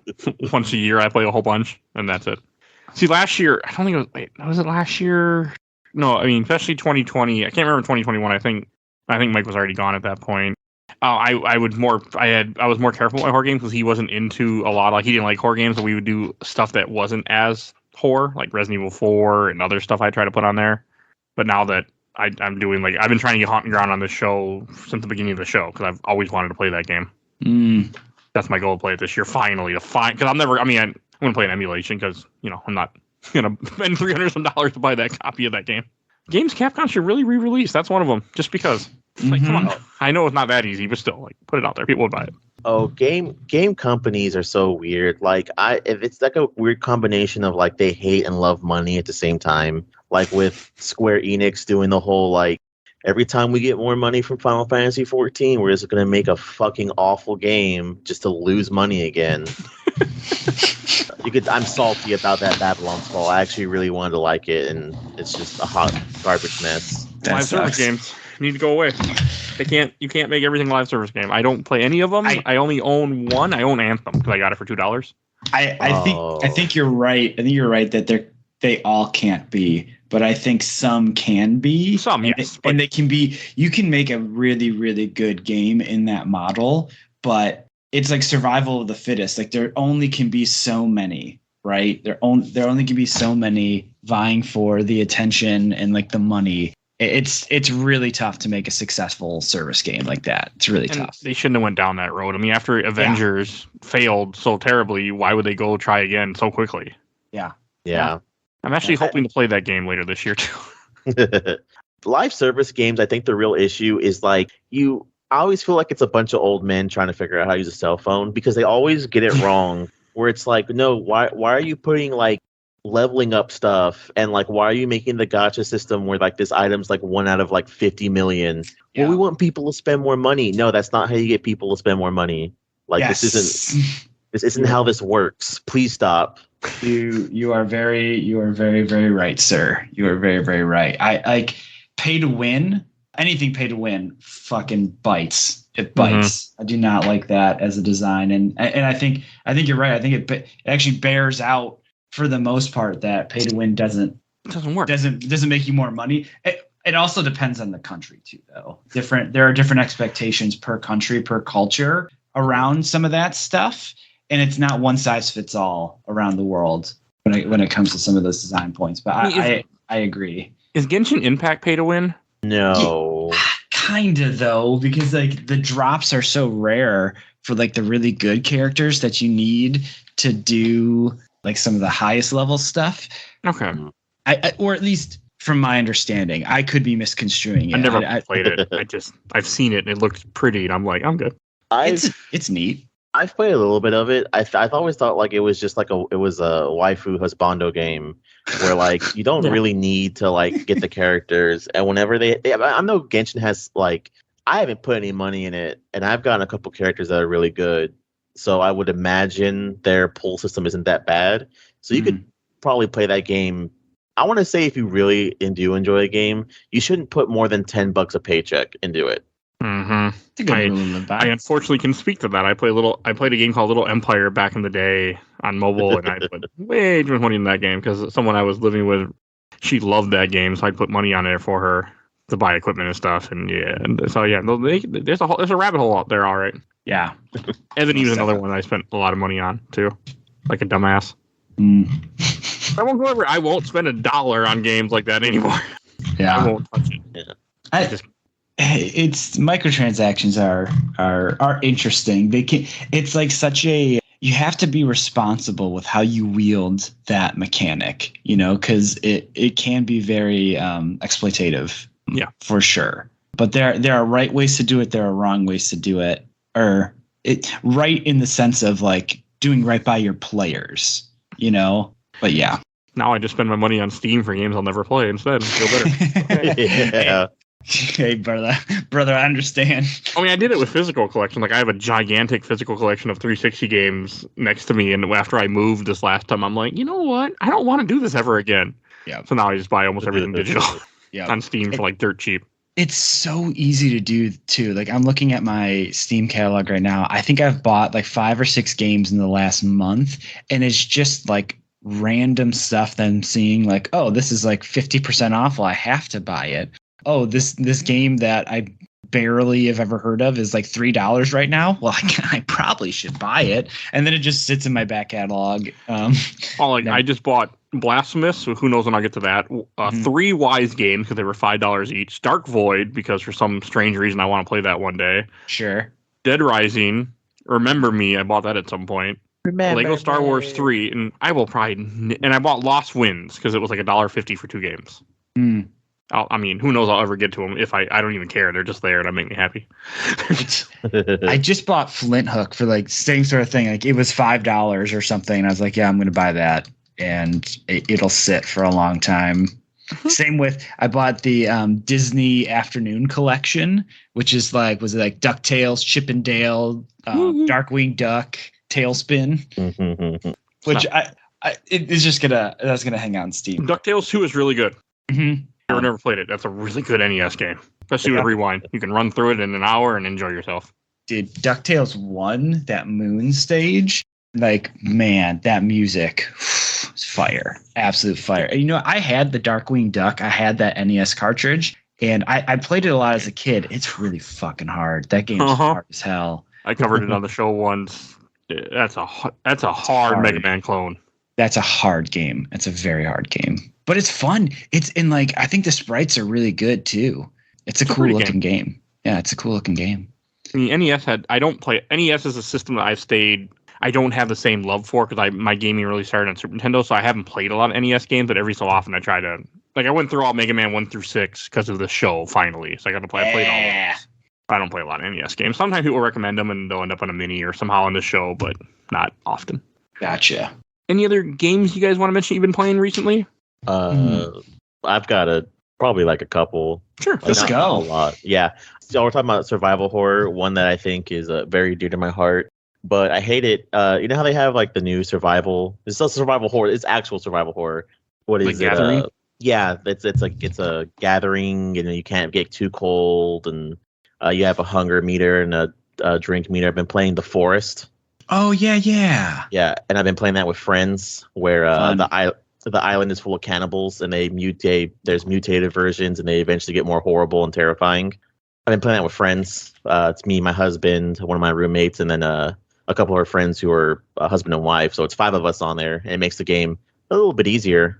[SPEAKER 2] year. I play a whole bunch, and that's it. See, last year, I don't think it was. Was it last year? No, I mean, especially 2020. I can't remember 2021. I think Mike was already gone at that point. I was more careful with my horror games because he wasn't into a lot. Like, he didn't like horror games, so we would do stuff that wasn't as horror, like Resident Evil 4 and other stuff I try to put on there. But now that I'm doing, like, I've been trying to get Haunting Ground on this show since the beginning of the show, because I've always wanted to play that game. That's my goal to play it this year, finally. Because I'm going to play an emulation, because, I'm not going to spend $300 to buy that copy of that game. Games Capcom should really re-release. That's one of them, just because. Like, come on. I know it's not that easy, but still, like, put it out there. People would buy it.
[SPEAKER 3] Oh, game companies are so weird. Like, if it's like a weird combination of like they hate and love money at the same time. Like with Square Enix doing the whole like, every time we get more money from Final Fantasy 14, we're just gonna make a fucking awful game just to lose money again. I'm salty about that Babylon's Fall. I actually really wanted to like it, and it's just a hot garbage mess.
[SPEAKER 2] Live service games need to go away. You can't make everything live service game. I don't play any of them. I only own one. I own Anthem because I got it for $2.
[SPEAKER 4] I think you're right. I think you're right that they all can't be, but I think some can be.
[SPEAKER 2] Some, yes.
[SPEAKER 4] And they can be. You can make a really, really good game in that model, but it's like survival of the fittest. Like there only can be so many, right? There only can be so many vying for the attention and like the money. It's really tough to make a successful service game like that. It's really tough.
[SPEAKER 2] They shouldn't have went down that road. I mean, after Avengers failed so terribly, why would they go try again so quickly?
[SPEAKER 4] Yeah.
[SPEAKER 2] I'm actually hoping to play that game later this year too.
[SPEAKER 3] Live service games, I think the real issue is like I always feel like it's a bunch of old men trying to figure out how to use a cell phone because they always get it wrong. Where it's like, no, why are you putting like leveling up stuff and like why are you making the gacha system where like this item's like 1 out of like 50 million? Well, we want people to spend more money. No, that's not how you get people to spend more money. Like this isn't how this works. Please stop.
[SPEAKER 4] You are very, very right, sir. You are very, very right. I like pay to win. Anything pay to win fucking bites. It bites. Mm-hmm. I do not like that as a design, and I think you're right. I think it actually bears out for the most part that pay to win doesn't work. Doesn't make you more money. It also depends on the country too, though. There are different expectations per country, per culture around some of that stuff. And it's not one size fits all around the world when it comes to some of those design points. But I agree.
[SPEAKER 2] Is Genshin Impact pay to win?
[SPEAKER 3] No.
[SPEAKER 4] Yeah, kind of though, because like the drops are so rare for like the really good characters that you need to do like some of the highest level stuff.
[SPEAKER 2] Okay.
[SPEAKER 4] Or at least from my understanding, I could be misconstruing it.
[SPEAKER 2] I've never played it. I've seen it and it looks pretty and I'm like, I'm good.
[SPEAKER 4] It's neat.
[SPEAKER 3] I've played a little bit of it. I've always thought like it was just like it was a waifu husbando game where like you don't really need to like get the characters. And whenever I know Genshin has like I haven't put any money in it, and I've gotten a couple characters that are really good. So I would imagine their pull system isn't that bad. So you could probably play that game. I want to say if you really do enjoy a game, you shouldn't put more than $10 a paycheck into it.
[SPEAKER 2] Mm-hmm. I unfortunately can speak to that. I played a game called Little Empire back in the day on mobile, and I put way too much money in that game because someone I was living with, she loved that game, so I put money on there for her to buy equipment and stuff. And there's a rabbit hole out there, all right.
[SPEAKER 4] Yeah,
[SPEAKER 2] Evan is another one I spent a lot of money on too, like a dumbass. I won't spend $1 on games like that anymore.
[SPEAKER 4] Yeah,
[SPEAKER 2] I won't touch it. Yeah.
[SPEAKER 4] It's microtransactions are interesting. It's like such a, you have to be responsible with how you wield that mechanic, because it can be very exploitative.
[SPEAKER 2] Yeah,
[SPEAKER 4] for sure. But there are right ways to do it. There are wrong ways to do it. Or right in the sense of like doing right by your players, But yeah.
[SPEAKER 2] Now I just spend my money on Steam for games I'll never play instead. Feel better.
[SPEAKER 3] Yeah.
[SPEAKER 4] Hey, brother, I understand.
[SPEAKER 2] I mean, I did it with physical collection. Like, I have a gigantic physical collection of 360 games next to me, and after I moved this last time, I'm like, you know what? I don't want to do this ever again.
[SPEAKER 4] Yeah.
[SPEAKER 2] So now I just buy almost everything digital on Steam for like dirt cheap.
[SPEAKER 4] It's so easy to do too. Like, I'm looking at my Steam catalog right now. I think I've bought like 5 or 6 games in the last month, and it's just like random stuff that I'm seeing. Like, oh, this is like 50% off. Well, I have to buy it. Oh, this game that I barely have ever heard of is like $3 right now. Well, I probably should buy it, and then it just sits in my back catalog.
[SPEAKER 2] I just bought Blasphemous, so who knows when I'll get to that. 3 Wise games because they were $5 each. Dark Void because for some strange reason I want to play that one day.
[SPEAKER 4] Sure.
[SPEAKER 2] Dead Rising. Remember Me. I bought that at some point. Lego Star Wars 3, and I will probably. And I bought Lost Winds because it was like $1.50 for 2 games. I mean, who knows? I'll ever get to them. If I don't even care. They're just there, and they make me happy.
[SPEAKER 4] I just bought Flint Hook for like same sort of thing. Like it was $5 or something, and I was like, yeah, I'm going to buy that, and it'll sit for a long time. Same with I bought the Disney Afternoon Collection, which is like DuckTales, Chip and Dale, Darkwing Duck, Tailspin, which that's gonna hang out on Steam.
[SPEAKER 2] DuckTales 2 is really good.
[SPEAKER 4] Mm-hmm.
[SPEAKER 2] I've never played it. That's a really good NES game, especially with Rewind. You can run through it in an hour and enjoy yourself.
[SPEAKER 4] Dude, DuckTales 1, that moon stage, like, man, that music is fire. Absolute fire. I had the Darkwing Duck. I had that NES cartridge, and I played it a lot as a kid. It's really fucking hard. That game is hard as hell.
[SPEAKER 2] I covered it on the show once. That's a hard
[SPEAKER 4] hard.
[SPEAKER 2] Mega Man clone.
[SPEAKER 4] That's a hard game. It's a very hard game, but it's fun. It's in like I think the sprites are really good too. It's a cool looking game. Yeah, it's a cool looking game.
[SPEAKER 2] The NES I don't play. NES is a system that I don't have the same love for because my gaming really started on Super Nintendo, so I haven't played a lot of NES games. But every so often I try to I went through all Mega Man 1 through 6 because of the show. Finally, so I got to play. I played all of those. I don't play a lot of NES games. Sometimes people recommend them and they'll end up on a mini or somehow on the show, but not often.
[SPEAKER 4] Gotcha.
[SPEAKER 2] Any other games you guys want to mention you've been playing recently?
[SPEAKER 3] I've got probably like a couple.
[SPEAKER 2] Sure,
[SPEAKER 3] Like,
[SPEAKER 4] let's
[SPEAKER 3] not
[SPEAKER 4] go.
[SPEAKER 3] a lot. Yeah. So we're talking about survival horror, one that I think is very dear to my heart, but I hate it. You know how they have like the new survival? It's not survival horror. It's actual survival horror. What is it?
[SPEAKER 2] Gathering?
[SPEAKER 3] Yeah, it's a gathering, and you can't get too cold, and you have a hunger meter and a drink meter. I've been playing The Forest.
[SPEAKER 4] Oh yeah.
[SPEAKER 3] Yeah, and I've been playing that with friends, where the island is full of cannibals, and they mutate. There's mutated versions, and they eventually get more horrible and terrifying. I've been playing that with friends. It's me, my husband, one of my roommates, and then a couple of our friends who are husband and wife. So it's 5 of us on there, and it makes the game a little bit easier.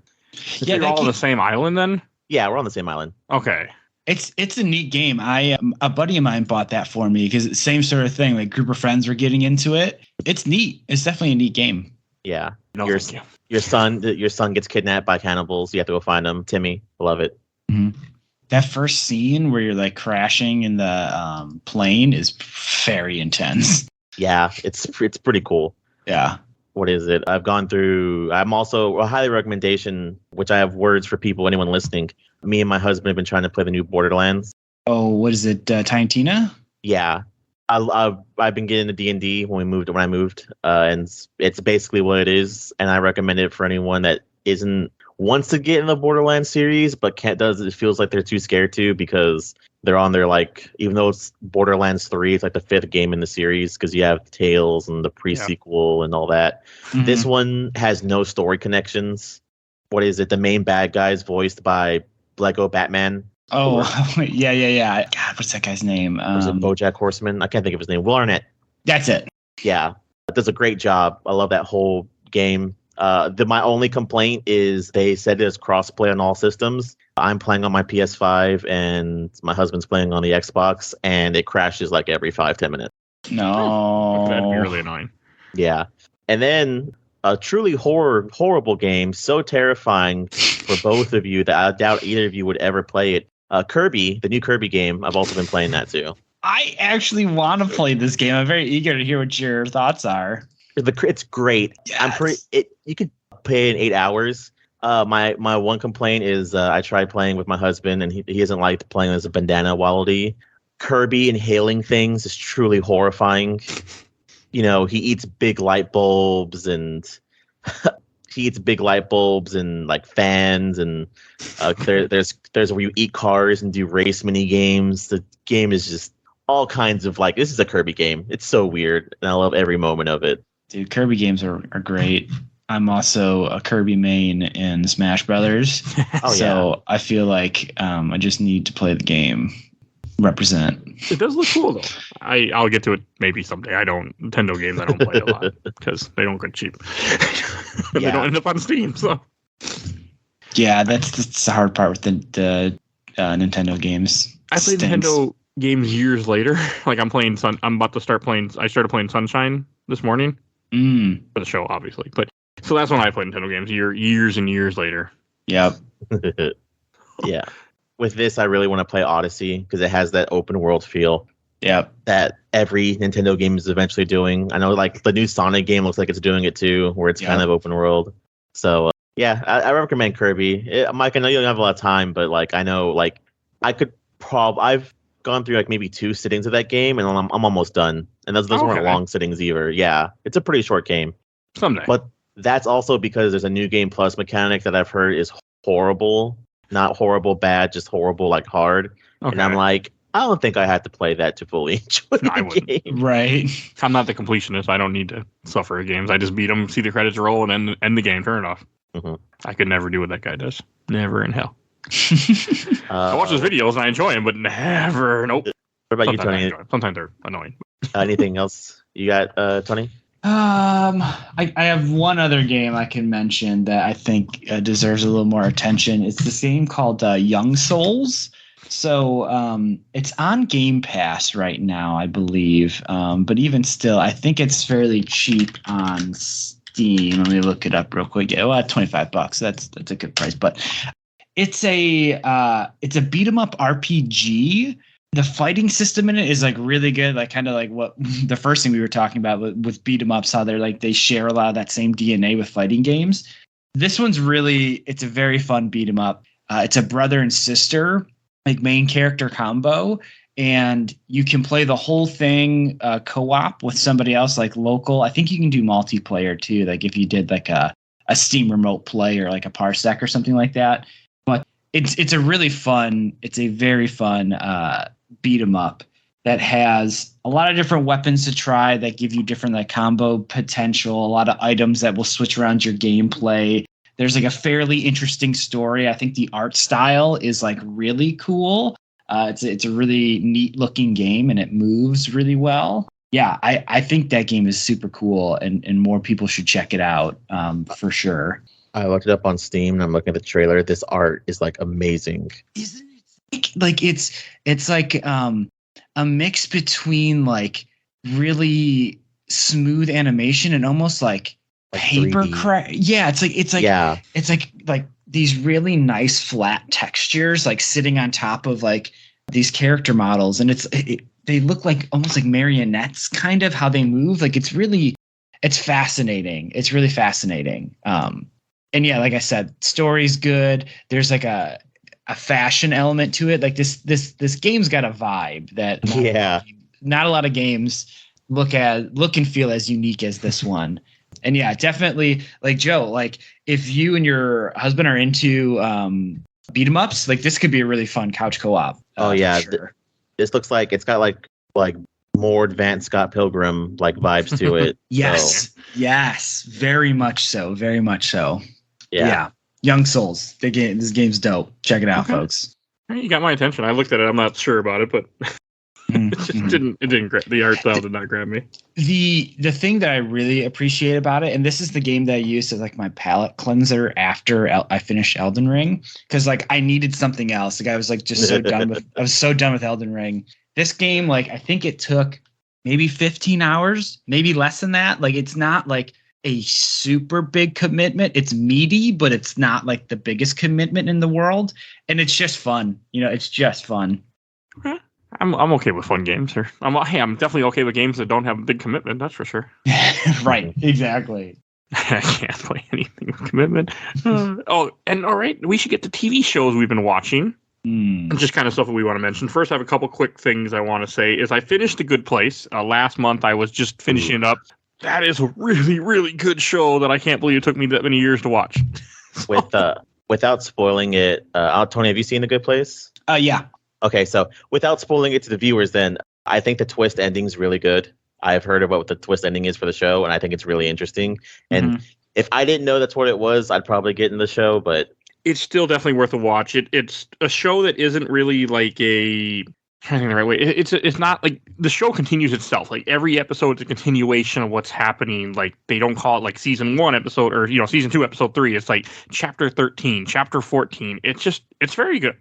[SPEAKER 2] Yeah, you're all on the same island then?
[SPEAKER 3] Yeah, we're on the same island.
[SPEAKER 2] Okay.
[SPEAKER 4] It's a neat game. A buddy of mine bought that for me because same sort of thing. Like group of friends were getting into it. It's neat. It's definitely a neat game.
[SPEAKER 3] Yeah.
[SPEAKER 2] No,
[SPEAKER 3] Your son gets kidnapped by cannibals. You have to go find him. Timmy, I love it.
[SPEAKER 4] Mm-hmm. That first scene where you're like crashing in the plane is very intense.
[SPEAKER 3] Yeah, it's pretty cool.
[SPEAKER 4] Yeah.
[SPEAKER 3] What is it? I'm also a highly recommendation, which I have words for people, anyone listening. Me and my husband have been trying to play the new Borderlands.
[SPEAKER 4] Oh, what is it? Tiny Tina?
[SPEAKER 3] Yeah. I've been getting into D&D when I moved, and it's basically what it is. And I recommend it for anyone that wants to get in the Borderlands series, but it feels like they're too scared to because they're on their even though it's Borderlands 3, it's like the 5th game in the series because you have Tales and the pre-sequel and all that. Mm-hmm. This one has no story connections. What is it? The main bad guy is voiced by Lego Batman.
[SPEAKER 4] Oh, yeah. God, what's that guy's name?
[SPEAKER 3] Was it BoJack Horseman? I can't think of his name. Will Arnett.
[SPEAKER 4] That's it.
[SPEAKER 3] Yeah, it does a great job. I love that whole game. My only complaint is they said it's cross-play on all systems. I'm playing on my PS5 and my husband's playing on the Xbox, and it crashes like every 5-10 minutes.
[SPEAKER 4] No.
[SPEAKER 2] That'd be really annoying.
[SPEAKER 3] Yeah. And then a truly horrible game, so terrifying for both of you that I doubt either of you would ever play it. Kirby, the new Kirby game, I've also been playing that too.
[SPEAKER 4] I actually want to play this game. I'm very eager to hear what your thoughts are.
[SPEAKER 3] It's great.
[SPEAKER 4] Yes.
[SPEAKER 3] You could play it in 8 hours. My one complaint is I tried playing with my husband and he doesn't like playing as a bandana wallaby. Kirby inhaling things is truly horrifying. You know, he eats big light bulbs and like fans and there's where you eat cars and do race mini games. The game is just all kinds of this is a Kirby game. It's so weird and I love every moment of it.
[SPEAKER 4] Dude, Kirby games are great. I'm also a Kirby main in Smash Brothers. So I feel like I just need to play the game. Represent.
[SPEAKER 2] It does look cool though. I'll get to it maybe someday. Nintendo games I don't play a lot because they don't get cheap. They don't end up on Steam. So
[SPEAKER 4] yeah, that's the hard part with the Nintendo games.
[SPEAKER 2] I played Nintendo games years later. I'm playing I started playing Sunshine this morning for the show, obviously. But so that's when I played Nintendo games years and years later.
[SPEAKER 4] Yep.
[SPEAKER 3] Yeah. With this, I really want to play Odyssey because it has that open world feel.
[SPEAKER 4] Yep.
[SPEAKER 3] That every Nintendo game is eventually doing. I know, the new Sonic game looks like it's doing it too, where it's kind of open world. So I recommend Kirby. Mike, I know you don't have a lot of time, but I know I could I've gone through maybe 2 sittings of that game, and I'm almost done. And those weren't long sittings either. Yeah, it's a pretty short game.
[SPEAKER 2] Someday.
[SPEAKER 3] But that's also because there's a new game plus mechanic that I've heard is horrible. Not horrible bad, just horrible hard. Okay. And I'm I don't think I have to play that to fully enjoy the game.
[SPEAKER 4] Right.
[SPEAKER 2] I'm not the completionist. I don't need to suffer at games. I just beat them, see the credits roll, and end the game, turn it off. Mm-hmm. I could never do what that guy does. Never in hell. I watch his videos and I enjoy him, but never. Nope.
[SPEAKER 3] What about you,
[SPEAKER 2] Sometimes I
[SPEAKER 3] Tony?
[SPEAKER 2] enjoy them. Sometimes they're annoying.
[SPEAKER 3] Anything else you got, Tony?
[SPEAKER 4] I have one other game I can mention that I think deserves a little more attention. It's this game called Young Souls. So it's on Game Pass right now, I believe. But even still, I think it's fairly cheap on Steam. Let me look it up real quick. Yeah, well, $25. That's a good price. But it's a beat 'em up RPG. The fighting system in it is like really good, like kind of like what the first thing we were talking about with beat 'em ups, how they're like they share a lot of that same DNA with fighting games. This one's it's a very fun beat 'em up. It's a brother and sister like main character combo, and you can play the whole thing co-op with somebody else, like local. I think you can do multiplayer too, like if you did like a Steam remote play or like a Parsec or something like that. But it's a really fun. It's a very fun beat 'em up that has a lot of different weapons to try that give you different like combo potential, a lot of items that will switch around your gameplay. There's like a fairly interesting story. I think the art style is like really cool. It's a really neat looking game and it moves really well. Yeah, I think that game is super cool and more people should check it out for sure.
[SPEAKER 3] I looked it up on Steam and I'm looking at the trailer. This art is like amazing.
[SPEAKER 4] Isn't it? Like it's like a mix between like really smooth animation and almost like paper
[SPEAKER 3] 3D.
[SPEAKER 4] craft. Yeah, it's like these really nice flat textures like sitting on top of like these character models, and they look like almost like marionettes, kind of how they move. Like it's fascinating. It's really fascinating. And yeah, like I said, story's good. There's like a fashion element to it. Like this game's got a vibe that not a lot of games look and feel as unique as this one. And yeah, definitely like Joe, like if you and your husband are into beat 'em ups, like this could be a really fun couch co-op.
[SPEAKER 3] Sure. This looks like it's got like more advanced Scott Pilgrim like vibes to it.
[SPEAKER 4] Yes, very much so. Yeah. Young Souls. This game's dope. Check it out, folks.
[SPEAKER 2] You got my attention. I looked at it. I'm not sure about it, but it just didn't grab the art style. Did not grab me.
[SPEAKER 4] The thing that I really appreciate about it, and this is the game that I used as like my palate cleanser after I finished Elden Ring, because like I needed something else. Like I was like just so done with. I was so done with Elden Ring. This game, like I think it took maybe 15 hours, maybe less than that. Like it's not like a super big commitment. It's meaty, but it's not like the biggest commitment in the world. And it's just fun. It's just fun.
[SPEAKER 2] Okay. I'm okay with fun games here. I'm definitely okay with games that don't have a big commitment. That's for sure.
[SPEAKER 4] Right. Exactly.
[SPEAKER 2] I can't play anything with commitment. All right. We should get to TV shows we've been watching. And just kind of stuff that we want to mention. First, I have a couple quick things I want to say. Is I finished The Good Place. Last month, I was just finishing it up. That is a really, really good show that I can't believe it took me that many years to watch.
[SPEAKER 3] Without spoiling it, Tony, have you seen The Good Place?
[SPEAKER 4] Yeah.
[SPEAKER 3] Okay, so without spoiling it to the viewers, then I think the twist ending is really good. I've heard about what the twist ending is for the show, and I think it's really interesting. And if I didn't know that's what it was, I'd probably get in the show, but
[SPEAKER 2] it's still definitely worth a watch. It's a show that isn't really like a. I think the right way. It's not like the show continues itself. Like every episode is a continuation of what's happening. Like they don't call it like season 1 episode or season 2 episode 3. It's like chapter 13, chapter 14. It's very good.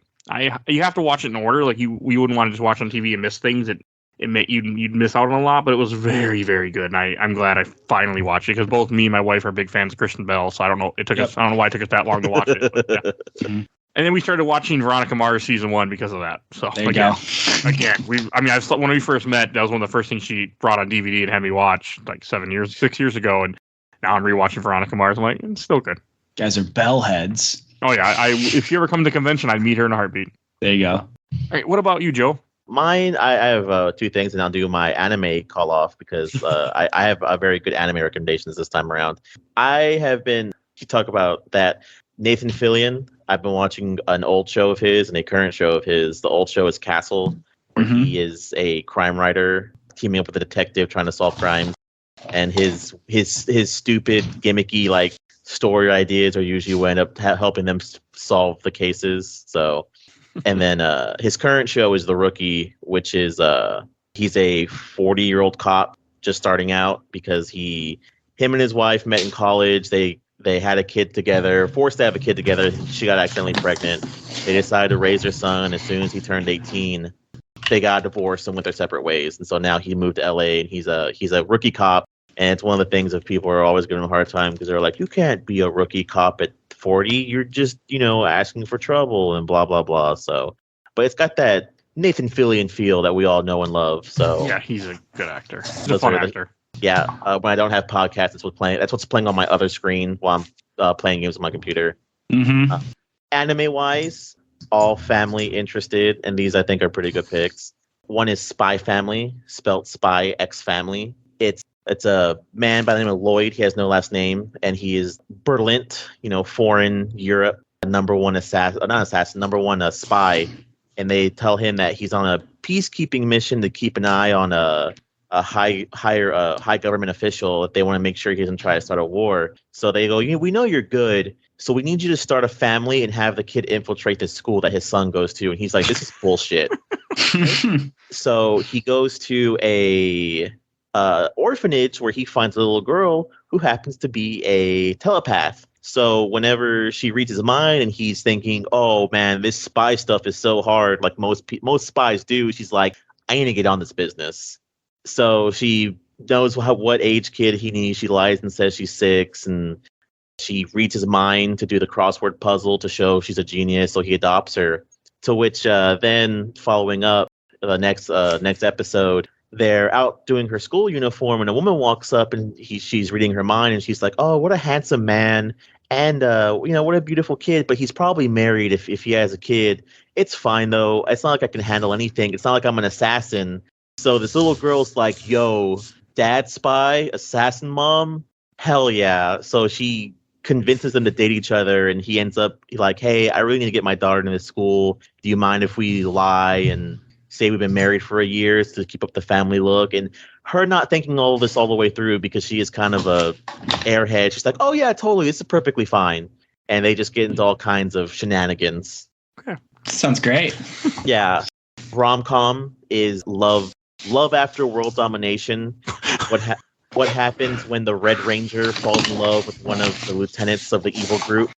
[SPEAKER 2] You have to watch it in order. Like we wouldn't want to just watch on TV and miss things. You'd miss out on a lot. But it was very, very good. And I'm glad I finally watched it because both me and my wife are big fans of Kristen Bell. So I don't know. I don't know why it took us that long to watch it. But, yeah. And then we started watching Veronica Mars season 1 because of that. So
[SPEAKER 4] there you go.
[SPEAKER 2] Again, when we first met, that was one of the first things she brought on DVD and had me watch like 6 years ago. And now I'm rewatching Veronica Mars. I'm like, it's still good.
[SPEAKER 4] Guys are bell heads.
[SPEAKER 2] Oh yeah. If you ever come to the convention, I'd meet her in a heartbeat.
[SPEAKER 4] There you go.
[SPEAKER 2] All right. What about you, Joe?
[SPEAKER 3] Mine, I have 2 things, and I'll do my anime call off because I have a very good anime recommendations this time around. I have been to talk about that Nathan Fillion. I've been watching an old show of his and a current show of his. The old show is Castle, where he is a crime writer teaming up with a detective trying to solve crimes. And his stupid, gimmicky story ideas are usually what end up helping them solve the cases. So And then his current show is The Rookie, which is he's a 40-year-old cop just starting out because him and his wife met in college. They had a kid together, forced to have a kid together. She got accidentally pregnant. They decided to raise their son as soon as he turned 18. They got divorced and went their separate ways. And so now he moved to LA and he's a rookie cop. And it's one of the things that people are always giving him a hard time because they're like, you can't be a rookie cop at 40. You're just, asking for trouble and blah, blah, blah. So, but it's got that Nathan Fillion feel that we all know and love. So
[SPEAKER 2] yeah, he's a good actor. He's a fun actor.
[SPEAKER 3] Yeah, when I don't have podcasts, that's what's playing on my other screen while I'm playing games on my computer.
[SPEAKER 4] Mm-hmm.
[SPEAKER 3] Anime-wise, all family interested, and these I think are pretty good picks. One is Spy Family, spelt Spy X Family. It's a man by the name of Lloyd. He has no last name, and he is Berlint, foreign Europe, number one spy. And they tell him that he's on a peacekeeping mission to keep an eye on a high government official if they want to make sure he doesn't try to start a war. So they go, we know you're good, so we need you to start a family and have the kid infiltrate the school that his son goes to. And he's like, this is bullshit. So he goes to a orphanage where he finds a little girl who happens to be a telepath. So whenever she reads his mind and he's thinking, oh man, this spy stuff is so hard, like most spies do, she's like, I need to get on this business. So she knows what age kid he needs. She lies and says she's 6, and she reads his mind to do the crossword puzzle to show she's a genius. So he adopts her. To which then following up the next episode, they're out doing her school uniform, and a woman walks up and she's reading her mind, and she's like, oh, what a handsome man, and what a beautiful kid, but he's probably married if he has a kid. It's fine though. It's not like I can handle anything. It's not like I'm an assassin. So this little girl's like, yo, dad spy, assassin mom, hell yeah. So she convinces them to date each other, and he ends up like, hey, I really need to get my daughter into this school. Do you mind if we lie and say we've been married for a year to keep up the family look? And her not thinking all this all the way through because she is kind of a airhead. She's like, oh yeah, totally, this is perfectly fine. And they just get into all kinds of shenanigans.
[SPEAKER 2] Okay.
[SPEAKER 4] Sounds great.
[SPEAKER 3] Yeah. Rom-com is love after world domination. What happens when the Red Ranger falls in love with one of the lieutenants of the evil group?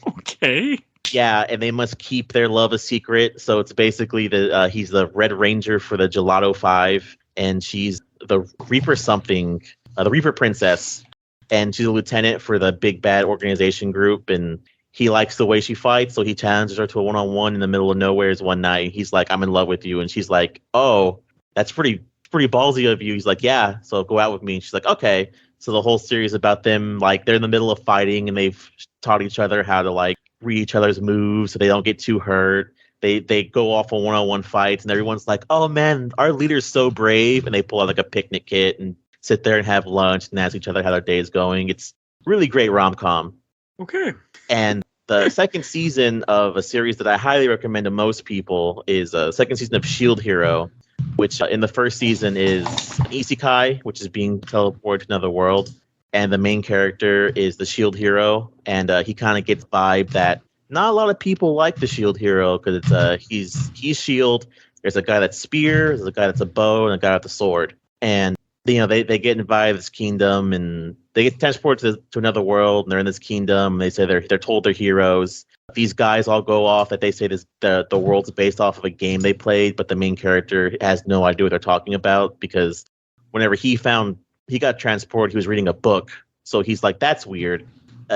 [SPEAKER 2] Okay.
[SPEAKER 3] Yeah, and they must keep their love a secret. So it's basically he's the Red Ranger for the Gelato 5, and she's the Reaper something, the Reaper Princess, and she's a lieutenant for the big bad organization group. And he likes the way she fights, so he challenges her to a one-on-one in the middle of nowheres one night. And he's like, I'm in love with you, and she's like, oh, that's pretty ballsy of you. He's like, yeah, so go out with me. And she's like, okay. So the whole series about them, like, they're in the middle of fighting, and they've taught each other how to like read each other's moves so they don't get too hurt. They go off on one-on-one fights, and everyone's like, oh man, our leader's so brave. And they pull out like a picnic kit and sit there and have lunch and ask each other how their day is going. It's really great rom-com.
[SPEAKER 2] Okay.
[SPEAKER 3] And the second season of a series that I highly recommend to most people is a second season of Shield Hero, which in the first season is Isekai, which is being teleported to another world. And the main character is the Shield Hero, and he kind of gets vibe that not a lot of people like the Shield Hero because it's he's Shield. There's a guy that's spear, there's a guy that's a bow, and a guy with a sword. And they get invited to this kingdom, and they get transported to another world, and they're in this kingdom. And they say they're told they're heroes. These guys all go off that they say the world's based off of a game they played, but the main character has no idea what they're talking about because whenever he got transported, he was reading a book. So he's like, that's weird.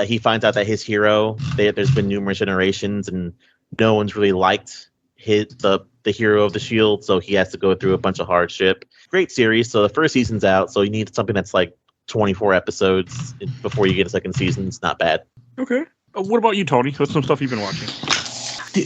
[SPEAKER 3] He finds out that his hero, there's been numerous generations, and no one's really liked the hero of the Shield. So he has to go through a bunch of hardship. Great series. So the first season's out. So you need something that's like 24 episodes before you get a second season. It's not bad.
[SPEAKER 2] Okay. What about you, Tony? What's some stuff you've been watching?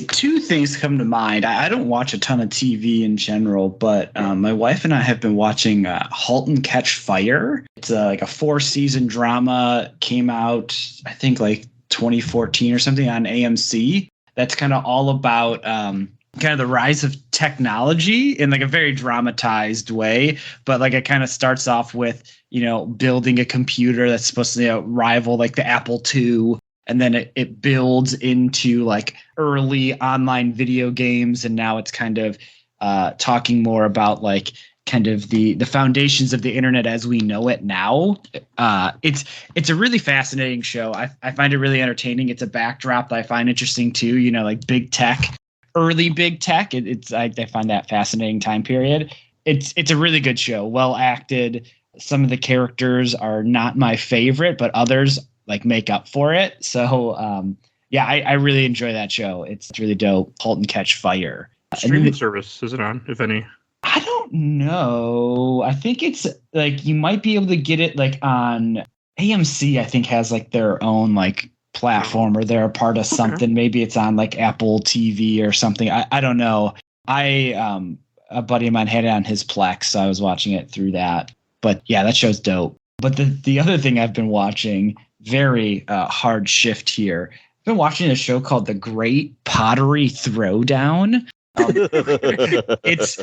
[SPEAKER 4] Two things come to mind. I don't watch a ton of TV in general, but my wife and I have been watching *Halt and Catch Fire*. It's like a 4-season drama. Came out, I think, like 2014 or something on AMC. That's kind of all about kind of the rise of technology in like a very dramatized way. But like it kind of starts off with, building a computer that's supposed to rival like the Apple II. and then it builds into like early online video games, and now it's kind of talking more about like kind of the foundations of the internet as we know it now. It's a really fascinating show. I find it really entertaining. It's a backdrop that I find interesting too. You know, like big tech, early big tech. I find that fascinating time period. It's a really good show. Well acted. Some of the characters are not my favorite, but others like make up for it. So I really enjoy that show. It's really dope. Halt and Catch Fire.
[SPEAKER 2] Streaming service is it on, if any?
[SPEAKER 4] I don't know. I think it's like you might be able to get it like on AMC. I think has like their own like platform, or they're a part of something. Maybe it's on like Apple TV or something. I don't know. A buddy of mine had it on his Plex, so I was watching it through that. But yeah, that show's dope. But the other thing I've been watching, very hard shift here. I've been watching a show called The Great Pottery Throwdown. It's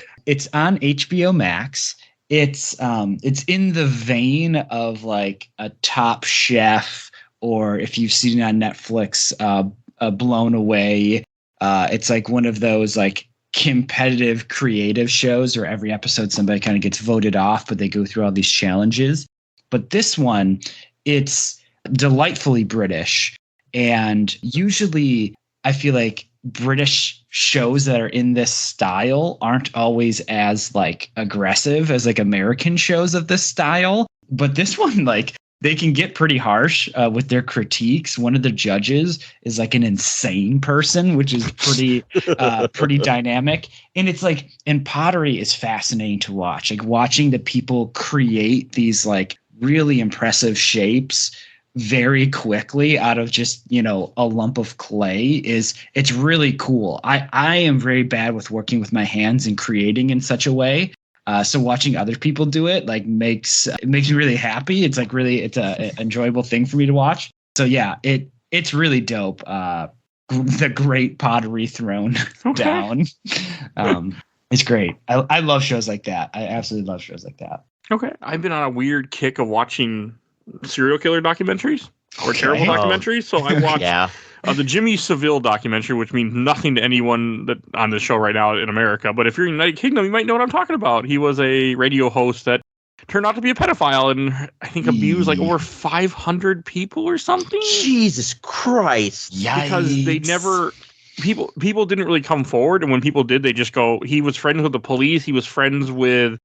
[SPEAKER 4] on HBO Max. It's in the vein of like a Top Chef, or if you've seen it on Netflix, Blown Away. It's like one of those like competitive creative shows where every episode somebody kind of gets voted off, but they go through all these challenges. But this one, it's delightfully British, and usually I feel like British shows that are in this style aren't always as like aggressive as like American shows of this style. But this one, like, they can get pretty harsh with their critiques. One of the judges is like an insane person, which is pretty dynamic. And it's like, and pottery is fascinating to watch. Like watching the people create these like really impressive shapes very quickly out of just, you know, a lump of clay it's really cool. I am very bad with working with my hands and creating in such a way. So watching other people do it like makes me really happy. It's like really, it's a enjoyable thing for me to watch. So yeah, it's really dope. The Great Pottery Thrown Down. It's great. I love shows like that. I absolutely love shows like that.
[SPEAKER 2] Okay. I've been on a weird kick of watching serial killer documentaries or terrible documentaries. So I watched the Jimmy Savile documentary, which means nothing to anyone that on the show right now in America. But if you're in the United Kingdom, you might know what I'm talking about. He was a radio host that turned out to be a pedophile and I think abused like over 500 people or something.
[SPEAKER 3] Jesus Christ.
[SPEAKER 4] Yikes.
[SPEAKER 2] Because they never... People didn't really come forward, and when people did, they just go, he was friends with the police, he was friends with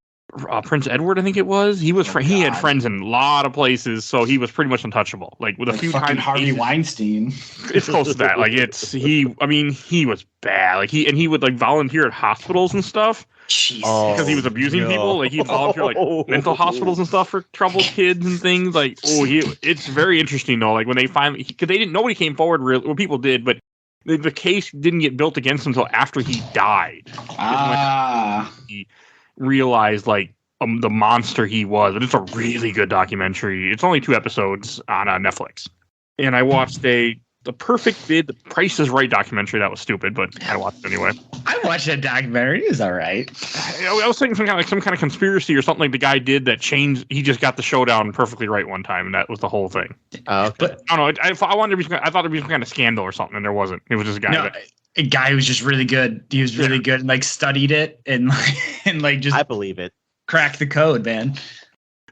[SPEAKER 2] Prince Edward, I think it was. He had friends in a lot of places, so he was pretty much untouchable. Like with a few times,
[SPEAKER 4] Harvey Weinstein.
[SPEAKER 2] It's close to that. Like he was bad. Like he would like volunteer at hospitals and stuff. Because he was abusing people. Like he'd volunteer like mental hospitals and stuff for troubled kids and things. Like it's very interesting though. Like when they finally, because nobody came forward. Well, people did, but the case didn't get built against him until after he died. He realized like the monster he was. And it's a really good documentary. It's only 2 episodes on Netflix. And I watched The Perfect Bid, The Price is Right documentary. That was stupid, but I watched it anyway.
[SPEAKER 4] I watched that documentary. It was all right.
[SPEAKER 2] I was thinking some kind of conspiracy or something like the guy did that changed. He just got the showdown perfectly right one time, and that was the whole thing.
[SPEAKER 3] Okay.
[SPEAKER 2] But I don't know. I thought there'd be some kind of scandal or something, and there wasn't. It was just a guy.
[SPEAKER 4] A guy who was just really good. He was really good and like studied it and just
[SPEAKER 3] I believe it.
[SPEAKER 4] Cracked the code, man.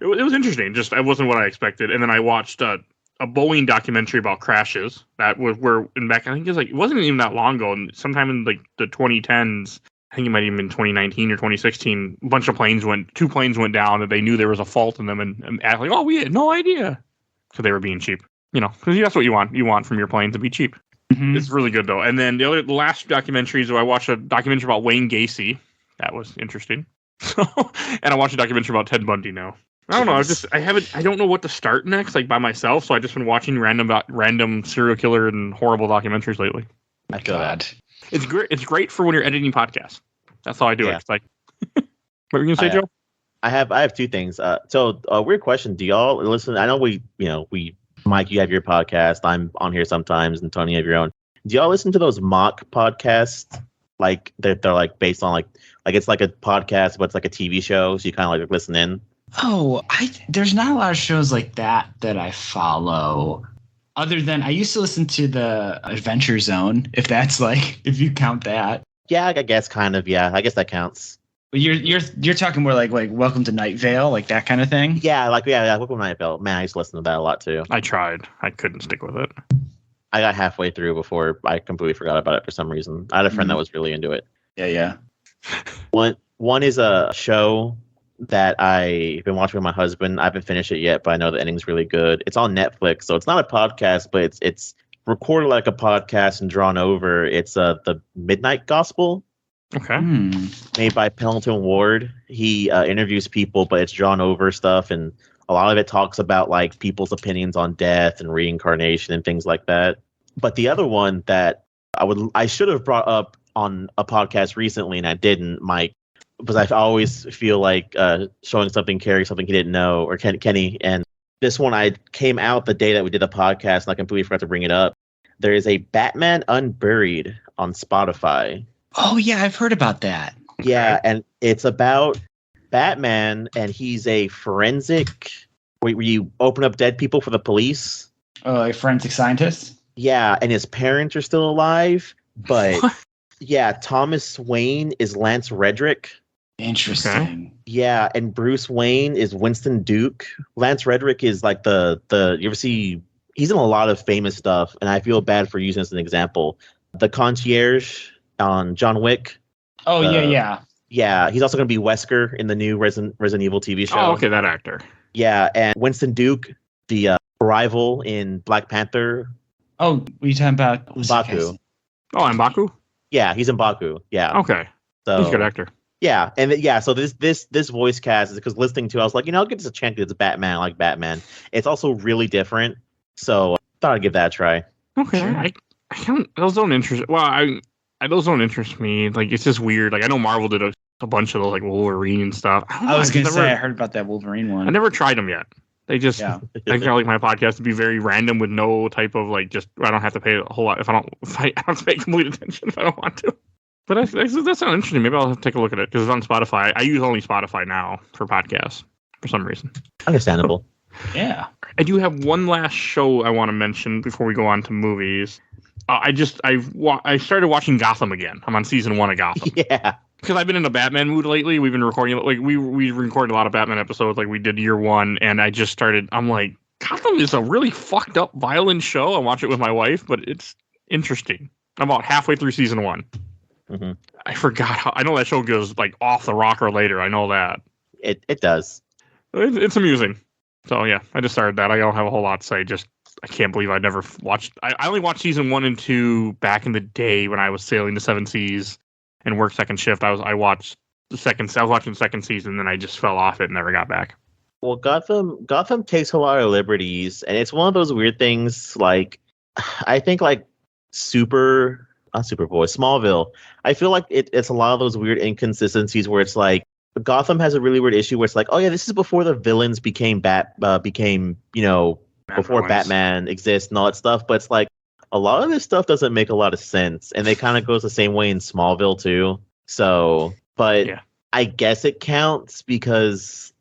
[SPEAKER 2] It was interesting. Just it wasn't what I expected. And then I watched a Boeing documentary about crashes. That was I think it wasn't even that long ago. And sometime in like the 2010s, I think it might even been 2019 or 2016. A bunch of 2 planes went down, and they knew there was a fault in them, and act like, we had no idea, because they were being cheap. You know, because that's what you want. You want from your plane to be cheap. Mm-hmm. It's really good though. And then the last documentaries, I watched a documentary about Wayne Gacy. That was interesting. And I watched a documentary about Ted Bundy now. I don't know. I don't know what to start next, like by myself. So I've just been watching random serial killer and horrible documentaries lately.
[SPEAKER 3] I feel that.
[SPEAKER 2] It's great. It's great for when you're editing podcasts. That's how I do it. It's like, what were you gonna say, Joe?
[SPEAKER 3] I have 2 things. So a weird question. Do y'all listen? I know we Mike, you have your podcast. I'm on here sometimes, and Tony, you have your own. Do y'all listen to those mock podcasts? Like they're like based on like it's like a podcast, but it's like a TV show, so you kind of like listen in.
[SPEAKER 4] Oh, there's not a lot of shows like that I follow. Other than I used to listen to the Adventure Zone, if you count that.
[SPEAKER 3] Yeah, I guess kind of. Yeah, I guess that counts.
[SPEAKER 4] But you're talking more like Welcome to Night Vale, like that kind of thing.
[SPEAKER 3] Yeah, Welcome to Night Vale. Man, I used to listen to that a lot too.
[SPEAKER 2] I tried. I couldn't stick with it.
[SPEAKER 3] I got halfway through before I completely forgot about it for some reason. I had a friend that was really into it.
[SPEAKER 4] Yeah.
[SPEAKER 3] One is a show that I've been watching with my husband. I haven't finished it yet, but I know the ending's really good. It's on Netflix, so it's not a podcast, but it's recorded like a podcast and drawn over. It's the Midnight Gospel.
[SPEAKER 2] Okay.
[SPEAKER 3] Made by Pendleton Ward. He interviews people, but it's drawn over stuff, and a lot of it talks about like people's opinions on death and reincarnation and things like that. But the other one that I should have brought up on a podcast recently, and I didn't, Mike, because I always feel like showing Carrie something he didn't know, or Kenny. And this one, I came out the day that we did the podcast, and I completely forgot to bring it up. There is a Batman Unburied on Spotify.
[SPEAKER 4] Oh yeah, I've heard about that.
[SPEAKER 3] Yeah, and it's about Batman, and he's a forensic where you open up dead people for the police.
[SPEAKER 4] Oh, like forensic scientist?
[SPEAKER 3] Yeah, and his parents are still alive, but
[SPEAKER 2] What?
[SPEAKER 3] Yeah, Thomas Wayne is Lance Reddick.
[SPEAKER 4] Interesting.
[SPEAKER 2] Okay.
[SPEAKER 3] Yeah, and Bruce Wayne is Winston Duke. Lance Reddick is like the you ever see, he's in a lot of famous stuff, and I feel bad for using this as an example. The concierge on John Wick.
[SPEAKER 4] Oh yeah.
[SPEAKER 3] Yeah, he's also going to be Wesker in the new Resident Evil TV show.
[SPEAKER 2] Oh, okay, that actor.
[SPEAKER 3] Yeah, and Winston Duke, the rival in Black Panther.
[SPEAKER 4] Oh, what are you talking about?
[SPEAKER 3] M'Baku.
[SPEAKER 2] Oh, and Baku?
[SPEAKER 3] Yeah, he's in M'Baku. Yeah.
[SPEAKER 2] Okay.
[SPEAKER 3] So
[SPEAKER 2] He's a good actor.
[SPEAKER 3] yeah, and so this voice cast is because listening to it, I was like, I'll give this a chance because it's Batman. I like Batman. It's also really different, so I thought I'd give that a try.
[SPEAKER 2] Okay.
[SPEAKER 4] Sure.
[SPEAKER 2] I don't. Those don't interest. Well, those don't interest me. Like, it's just weird. Like, I know Marvel did a bunch of those, like Wolverine and stuff.
[SPEAKER 4] I was gonna say I heard about that Wolverine one.
[SPEAKER 2] I never tried them yet. They just,
[SPEAKER 4] Yeah.
[SPEAKER 2] I kind of like my podcast to be very random with no type of like, just I don't have to pay a whole lot if I have to pay complete attention if I don't want to. But that sounds interesting. Maybe I'll take a look at it because it's on Spotify. I use only Spotify now for podcasts for some reason.
[SPEAKER 3] Understandable.
[SPEAKER 4] Yeah.
[SPEAKER 2] I do have one last show I want to mention before we go on to movies. I started watching Gotham again. I'm on season 1 of Gotham.
[SPEAKER 3] Yeah.
[SPEAKER 2] Because I've been in a Batman mood lately. We've been recording, like, we recorded a lot of Batman episodes, like we did year 1, and I just started, I'm like, Gotham is a really fucked up, violent show. I watch it with my wife, but it's interesting. I'm about halfway through season 1.
[SPEAKER 3] Mm-hmm.
[SPEAKER 2] I forgot how, I know that show goes, like, off the rocker later. I know that.
[SPEAKER 3] It does.
[SPEAKER 2] It's amusing. So, yeah, I just started that. I don't have a whole lot to say. Just, I can't believe I never watched, I only watched season 1 and 2 back in the day when I was sailing the 7 seas and worked second shift. I was watching the second season, and I just fell off it and never got back.
[SPEAKER 3] Well, Gotham takes a lot of liberties, and it's one of those weird things. Like, I think like Smallville. I feel like it's a lot of those weird inconsistencies where it's like Gotham has a really weird issue where it's like, oh yeah, this is before the villains became before Batman exists and all that stuff. But it's like a lot of this stuff doesn't make a lot of sense, and it kind of goes the same way in Smallville too. So, but
[SPEAKER 2] Yeah.
[SPEAKER 3] I guess it counts because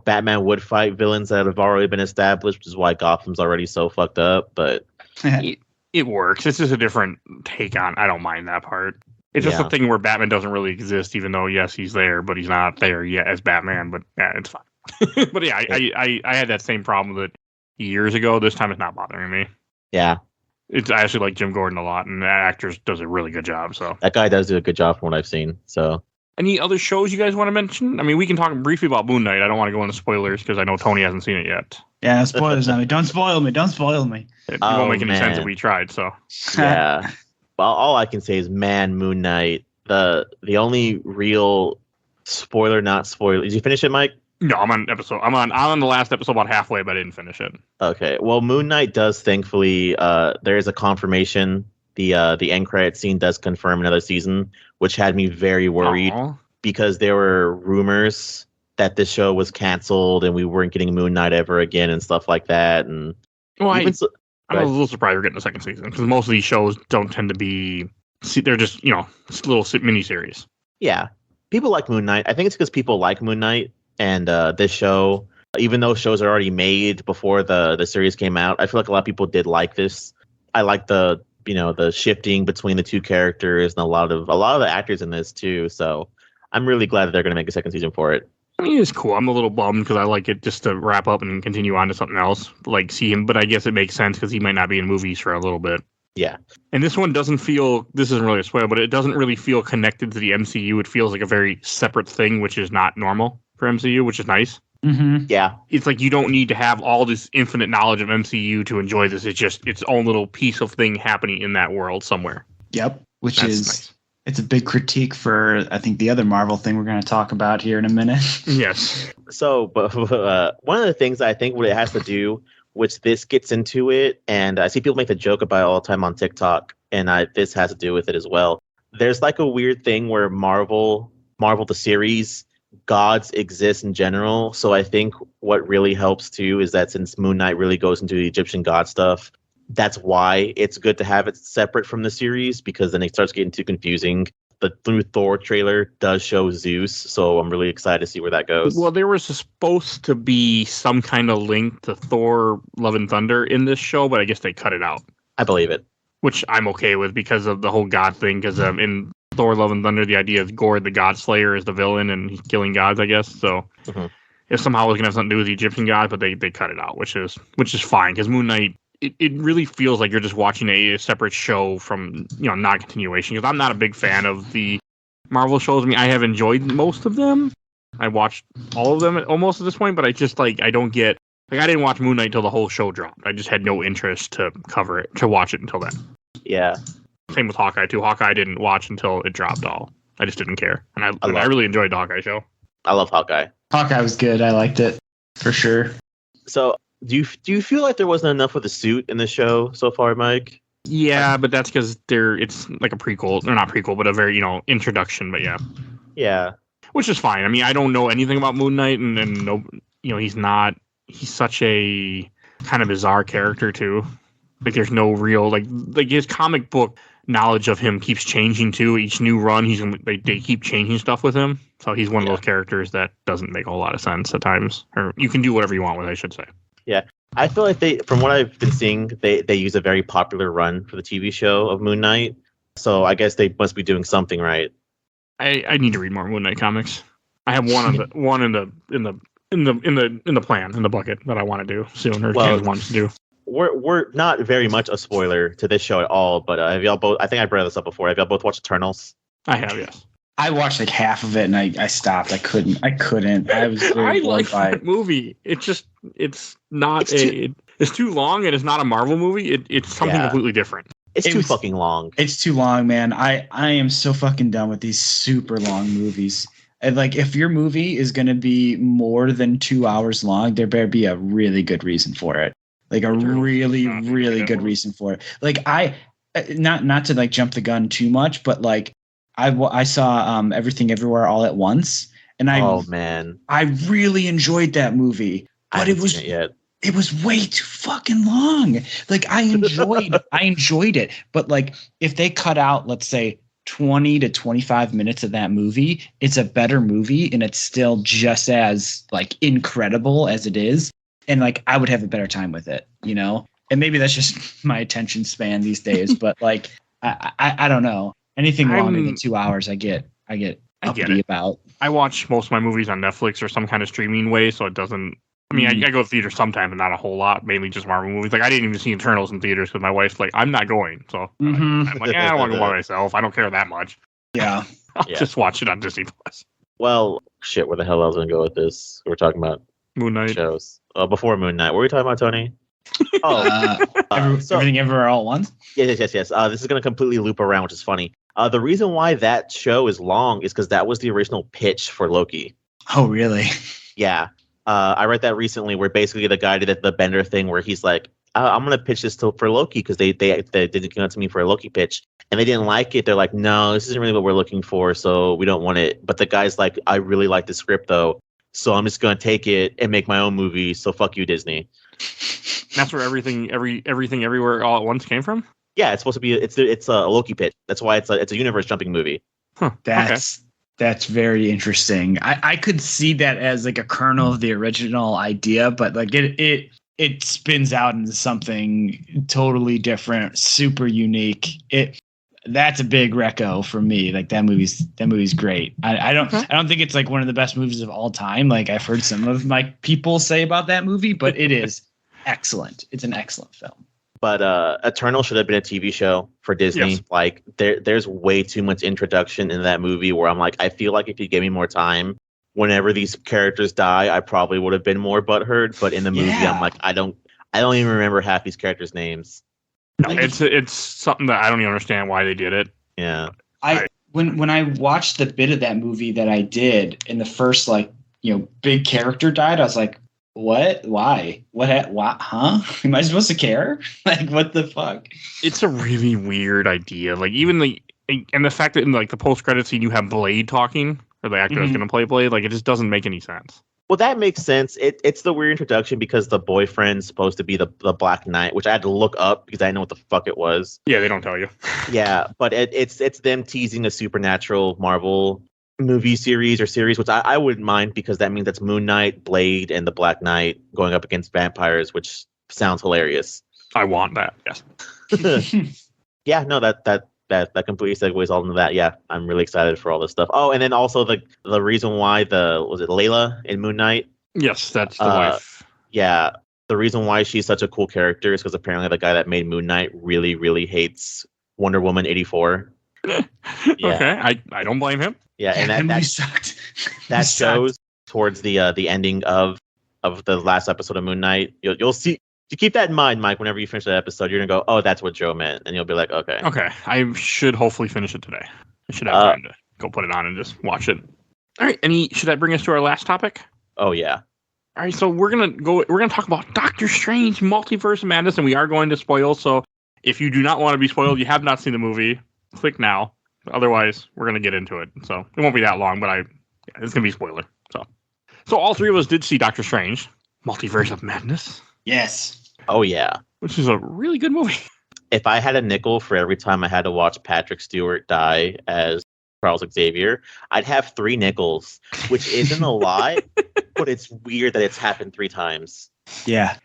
[SPEAKER 3] Batman would fight villains that have already been established, which is why Gotham's already so fucked up. But
[SPEAKER 2] It works. It's just a different take on. I don't mind that part. It's just a thing where Batman doesn't really exist, even though yes, he's there, but he's not there yet as Batman. But yeah, it's fine. But yeah, I had that same problem with it years ago. This time it's not bothering me.
[SPEAKER 3] yeah,
[SPEAKER 2] I actually like Jim Gordon a lot, and that actor does a really good job. So,
[SPEAKER 3] that guy does do a good job from what I've seen. So,
[SPEAKER 2] any other shows you guys want to mention? I mean, we can talk briefly about Moon Knight. I don't want to go into spoilers because I know Tony hasn't seen it yet.
[SPEAKER 4] Yeah, no spoilers on me. Don't spoil me. Don't spoil me.
[SPEAKER 2] It won't make any sense
[SPEAKER 3] man.
[SPEAKER 2] if we tried. So,
[SPEAKER 3] yeah. Well, all I can say is, man, Moon Knight. The only real spoiler, not spoiler. Did you finish it, Mike?
[SPEAKER 2] no, I'm on the last episode about halfway, but I didn't finish it.
[SPEAKER 3] Okay. Well, Moon Knight does thankfully. There is a confirmation. The end credit scene does confirm another season, which had me very worried
[SPEAKER 2] Aw.
[SPEAKER 3] because there were rumors that this show was canceled and we weren't getting Moon Knight ever again and stuff like that. And
[SPEAKER 2] Well,
[SPEAKER 3] even
[SPEAKER 2] I'm a little surprised we're getting a second season because most of these shows don't tend to be. They're just little mini series.
[SPEAKER 3] yeah, people like Moon Knight. I think it's because people like Moon Knight, and this show Even though shows are already made before the series came out, I feel like a lot of people did like this. I like the the shifting between the two characters and a lot of the actors in this too. So I'm really glad that they're going to make a second season for it.
[SPEAKER 2] I mean, it's cool. I'm a little bummed because I like it just to wrap up and continue on to something else. Like see him, but I guess it makes sense because he might not be in movies for a little bit.
[SPEAKER 3] Yeah.
[SPEAKER 2] And this one doesn't feel, this isn't really a spoiler, but it doesn't really feel connected to the MCU. It feels like a very separate thing, which is not normal for MCU, which is nice.
[SPEAKER 4] Mm-hmm.
[SPEAKER 3] Yeah.
[SPEAKER 2] It's like you don't need to have all this infinite knowledge of MCU to enjoy this. It's just its own little piece of thing happening in that world somewhere.
[SPEAKER 4] Yep. Which
[SPEAKER 2] That's
[SPEAKER 4] is
[SPEAKER 2] nice.
[SPEAKER 4] It's a big critique for, I think, the other Marvel thing we're going to talk about here in a minute.
[SPEAKER 2] Yes.
[SPEAKER 3] So, but one of the things I think what it has to do, which this gets into it, and I see people make the joke about it all the time on TikTok, and this has to do with it as well. There's like a weird thing where Marvel the series, gods exist in general. So I think what really helps too is that since Moon Knight really goes into the Egyptian god stuff, that's why it's good to have it separate from the series, because then it starts getting too confusing. The new Thor trailer does show Zeus, so I'm really excited to see where that goes.
[SPEAKER 2] Well, there was supposed to be some kind of link to Thor Love and Thunder in this show, but I guess they cut it out.
[SPEAKER 3] I believe it.
[SPEAKER 2] Which I'm okay with because of the whole god thing, because in Thor Love and Thunder, the idea is Gord the God Slayer is the villain and he's killing gods, I guess. So if somehow it was going to have something to do with the Egyptian gods, but they cut it out, which is fine, because Moon Knight, it really feels like you're just watching a separate show from, not continuation, because I'm not a big fan of the Marvel shows. I mean, I have enjoyed most of them. I watched all of them almost at this point, but I just, I don't get, I didn't watch Moon Knight until the whole show dropped. I just had no interest to watch it until then.
[SPEAKER 3] Yeah.
[SPEAKER 2] Same with Hawkeye, too. Hawkeye I didn't watch until it dropped all. I just didn't care. And I really enjoyed the Hawkeye show.
[SPEAKER 3] I love Hawkeye.
[SPEAKER 4] Hawkeye was good. I liked it, for sure.
[SPEAKER 3] So, do you feel like there wasn't enough with the suit in the show so far, Mike?
[SPEAKER 2] Yeah, but that's because it's like a prequel. Or not prequel, but a very, introduction, but yeah.
[SPEAKER 3] Yeah.
[SPEAKER 2] Which is fine. I mean, I don't know anything about Moon Knight, and no, he's such a kind of bizarre character, too. Like, there's no real, like his comic book knowledge of him keeps changing, too. Each new run, they keep changing stuff with him. So he's one of those characters that doesn't make a whole lot of sense at times. Or you can do whatever you want with, I should say.
[SPEAKER 3] Yeah. I feel like from what I've been seeing, they use a very popular run for the TV show of Moon Knight. So I guess they must be doing something right.
[SPEAKER 2] I need to read more Moon Knight comics. I have one in the plan, in the bucket that I want to do soon, or wants to do.
[SPEAKER 3] We're not very much a spoiler to this show at all, but have y'all both? I think I brought this up before. Have y'all both watched Eternals?
[SPEAKER 2] I have, yes.
[SPEAKER 4] I watched like half of it and I stopped. I couldn't. I was very
[SPEAKER 2] like
[SPEAKER 4] by
[SPEAKER 2] that movie. It's too long, and it's not a Marvel movie. It's something completely different.
[SPEAKER 3] It's too fucking long.
[SPEAKER 4] It's too long, man. I am so fucking done with these super long movies. And like, if your movie is going to be more than 2 hours long, there better be a really good reason for it. Like a really, really good reason for it. Like not to like jump the gun too much, but like I saw Everything Everywhere All at Once, and I really enjoyed that movie, but it was way too fucking long. Like I enjoyed it, but like if they cut out, let's say 20 to 25 minutes of that movie, it's a better movie and it's still just as like incredible as it is. And like, I would have a better time with it, and maybe that's just my attention span these days, but like, I don't know. Anything longer than 2 hours, I get uppity about.
[SPEAKER 2] I watch most of my movies on Netflix or some kind of streaming way, so it doesn't. I mean, I go to theaters sometimes, but not a whole lot. Mainly just Marvel movies. Like I didn't even see Eternals in theaters because my wife's like, "I'm not going." So I'm like, I don't want to go by myself. I don't care that much.
[SPEAKER 4] Yeah,
[SPEAKER 2] I'll just watch it on Disney Plus.
[SPEAKER 3] Well, shit. Where the hell I was gonna go with this? We're talking about
[SPEAKER 2] Moon Knight
[SPEAKER 3] shows. Before Moon Knight, what were we talking about, Tony?
[SPEAKER 4] Everything Everywhere All at Once.
[SPEAKER 3] Yes. This is going to completely loop around, which is funny. The reason why that show is long is because that was the original pitch for Loki.
[SPEAKER 4] Oh, really?
[SPEAKER 3] Yeah. I read that recently, where basically the guy did the Bender thing, where he's like, "I'm going to pitch this for Loki," because they didn't come to me for a Loki pitch, and they didn't like it. They're like, "No, this isn't really what we're looking for, so we don't want it." But the guy's like, "I really like the script, though, so I'm just going to take it and make my own movie. So fuck you, Disney."
[SPEAKER 2] That's where everything everywhere all at once came from.
[SPEAKER 3] Yeah, it's supposed to be. It's a Loki pitch. That's why it's a universe jumping movie.
[SPEAKER 2] Huh,
[SPEAKER 4] That's That's very interesting. I could see that as like a kernel of the original idea, but like it spins out into something totally different, super unique. That's a big reco for me. Like that movie's great. I don't think it's like one of the best movies of all time. Like I've heard some of my people say about that movie, but it is excellent. It's an excellent film.
[SPEAKER 3] But Eternal should have been a TV show for Disney.
[SPEAKER 2] Yes.
[SPEAKER 3] Like there's way too much introduction in that movie where I'm like, I feel like if you gave me more time, whenever these characters die, I probably would have been more butthurt. But in the movie, I'm like, I don't even remember half these characters' names.
[SPEAKER 2] No, it's something that I don't even understand why they did it.
[SPEAKER 3] Yeah.
[SPEAKER 4] When I watched the bit of that movie that I did, and the first big character died, I was like, what? Why? What? Huh? Am I supposed to care? Like, what the fuck?
[SPEAKER 2] It's a really weird idea. Like, even the fact that in like the post-credit scene you have Blade talking, or the actor that's going to play Blade, like it just doesn't make any sense.
[SPEAKER 3] Well, that makes sense. It's the weird introduction because the boyfriend's supposed to be the Black Knight, which I had to look up because I didn't know what the fuck it was.
[SPEAKER 2] Yeah, they don't tell you.
[SPEAKER 3] Yeah, but it's them teasing a supernatural Marvel movie series, which I wouldn't mind because that means that's Moon Knight, Blade, and the Black Knight going up against vampires, which sounds hilarious.
[SPEAKER 2] I want that. Yes.
[SPEAKER 3] Yeah, no, that completely segues all into that. Yeah, I'm really excited for all this stuff. Oh, and then also the reason why was it Layla in Moon Knight?
[SPEAKER 2] Yes, that's the wife.
[SPEAKER 3] Yeah, the reason why she's such a cool character is because apparently the guy that made Moon Knight really, really hates Wonder Woman 84.
[SPEAKER 2] Yeah. Okay, I don't blame him.
[SPEAKER 3] Yeah, and that
[SPEAKER 4] sucked.
[SPEAKER 3] That shows towards the ending of the last episode of Moon Knight. You'll see. You keep that in mind, Mike. Whenever you finish that episode, you're gonna go, "Oh, that's what Joe meant," and you'll be like, "Okay."
[SPEAKER 2] Okay, I should hopefully finish it today. I should have time to go put it on and just watch it. All right, should that bring us to our last topic?
[SPEAKER 3] Oh yeah.
[SPEAKER 2] All right, so we're gonna talk about Doctor Strange Multiverse of Madness, and we are going to spoil. So if you do not want to be spoiled, you have not seen the movie, click now. Otherwise, we're gonna get into it. So it won't be that long, but it's gonna be a spoiler. So all three of us did see Doctor Strange Multiverse of Madness.
[SPEAKER 4] Yes.
[SPEAKER 3] Oh yeah.
[SPEAKER 2] Which is a really good movie.
[SPEAKER 3] If I had a nickel for every time I had to watch Patrick Stewart die as Charles Xavier, I'd have 3 nickels, which isn't a lot, but it's weird that it's happened 3 times.
[SPEAKER 4] Yeah.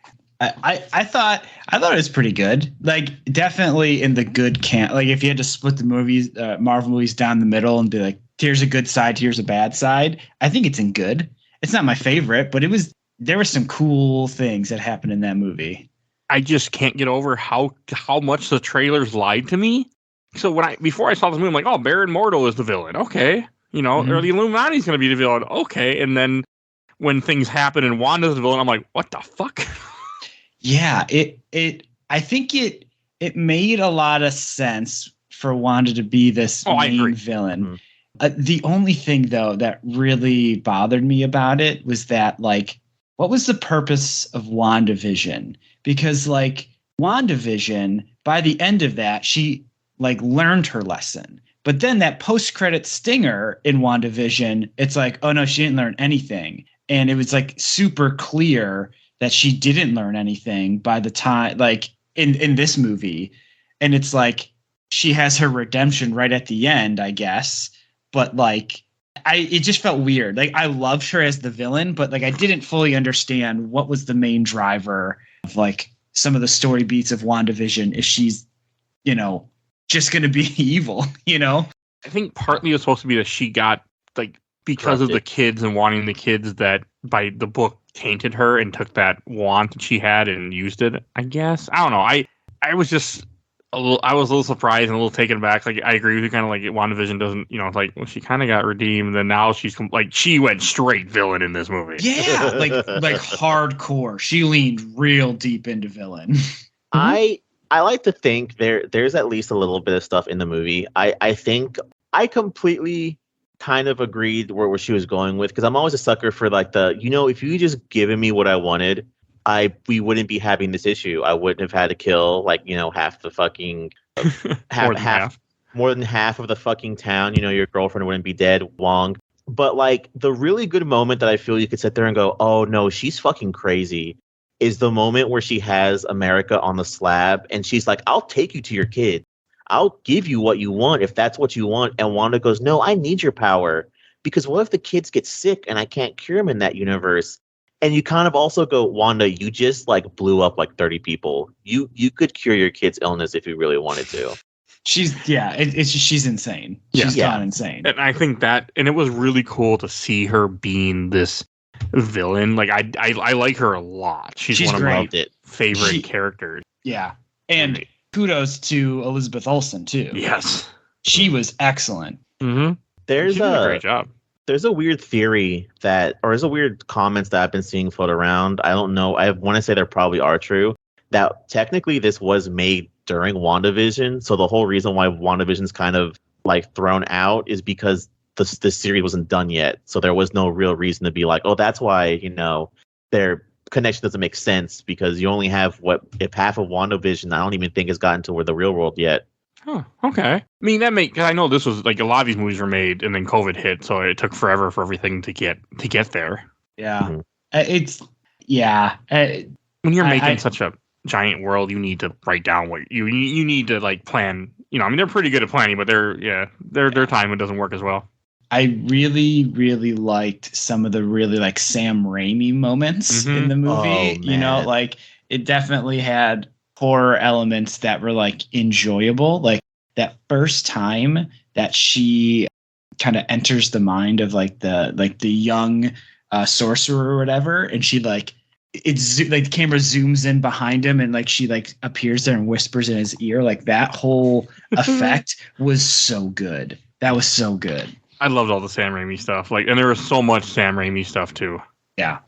[SPEAKER 4] I thought it was pretty good. Like definitely in the good camp. Like if you had to split the movies, Marvel movies down the middle and be like, here's a good side, here's a bad side. I think it's in good. It's not my favorite, but there were some cool things that happened in that movie.
[SPEAKER 2] I just can't get over how much the trailers lied to me. So before I saw this movie, I'm like, oh, Baron Mordo is the villain. Okay. Or the Illuminati's going to be the villain. Okay. And then when things happen and Wanda's the villain, I'm like, what the fuck?
[SPEAKER 4] Yeah, I think it made a lot of sense for Wanda to be this main villain. Mm-hmm. The only thing though that really bothered me about it was that like, what was the purpose of WandaVision? Because like WandaVision, by the end of that, she like learned her lesson. But then that post-credit stinger in WandaVision, it's like, oh no, she didn't learn anything. And it was like super clear that she didn't learn anything by the time, like in this movie. And it's like, she has her redemption right at the end, I guess. But like, it just felt weird. Like I loved her as the villain, but like I didn't fully understand what was the main driver of like some of the story beats of WandaVision if she's, just going to be evil, I
[SPEAKER 2] think partly it was supposed to be that she got like, because of the kids and wanting the kids that by the book tainted her and took that wand that she had and used it, I guess. I don't know. I was just I was a little surprised and a little taken aback. Like I agree with you, kind of like WandaVision doesn't, it's like, well, she kind of got redeemed, and now she's like she went straight villain in this movie.
[SPEAKER 4] Yeah, like hardcore. She leaned real deep into villain.
[SPEAKER 3] I like to think there's at least a little bit of stuff in the movie. I think I completely kind of agreed where she was going with, because I'm always a sucker for like if you just given me what I wanted, we wouldn't be having this issue. I wouldn't have had to kill half the fucking more than half of the fucking town. Your girlfriend wouldn't be dead, Wong. But like the really good moment that I feel you could sit there and go, oh no, she's fucking crazy, is the moment where she has America on the slab and she's like, I'll take you to your kid. I'll give you what you want if that's what you want. And Wanda goes, no, I need your power. because what if the kids get sick and I can't cure them in that universe? And you kind of also go, Wanda, you just like blew up like 30 people. You could cure your kid's illness if you really wanted to.
[SPEAKER 4] She's insane. She's gone insane.
[SPEAKER 2] And I think that, and it was really cool to see her being this villain. Like I like her a lot. She's one
[SPEAKER 4] great.
[SPEAKER 2] of my favorite characters.
[SPEAKER 4] Yeah. And kudos to Elizabeth Olsen too.
[SPEAKER 2] Yes.
[SPEAKER 4] She was excellent.
[SPEAKER 2] Mm-hmm.
[SPEAKER 3] She did a
[SPEAKER 2] great job.
[SPEAKER 3] There's a weird theory there's a weird comments that I've been seeing float around. I don't know. I want to say they probably are true. That technically this was made during WandaVision. So the whole reason why WandaVision's kind of like thrown out is because the series wasn't done yet. So there was no real reason to be like, oh, that's why, their connection doesn't make sense, because you only have if half of WandaVision, I don't even think has gotten to the real world yet.
[SPEAKER 2] Oh, okay. I mean, because I know this was like a lot of these movies were made and then COVID hit, so it took forever for everything to get there.
[SPEAKER 4] Yeah,
[SPEAKER 2] Mm-hmm. When you're making such a giant world, you need to write down what you need to like plan. I mean, they're pretty good at planning, but their time it doesn't work as well.
[SPEAKER 4] I really, really liked some of the really like Sam Raimi moments in the movie.
[SPEAKER 3] Oh,
[SPEAKER 4] like it definitely had horror elements that were like enjoyable. Like that first time that she kind of enters the mind of like the young sorcerer or whatever, and she like the camera zooms in behind him and like she like appears there and whispers in his ear. Like that whole effect was so good. That was so good.
[SPEAKER 2] I loved all the Sam Raimi stuff. Like, and there was so much Sam Raimi stuff too.
[SPEAKER 4] Yeah,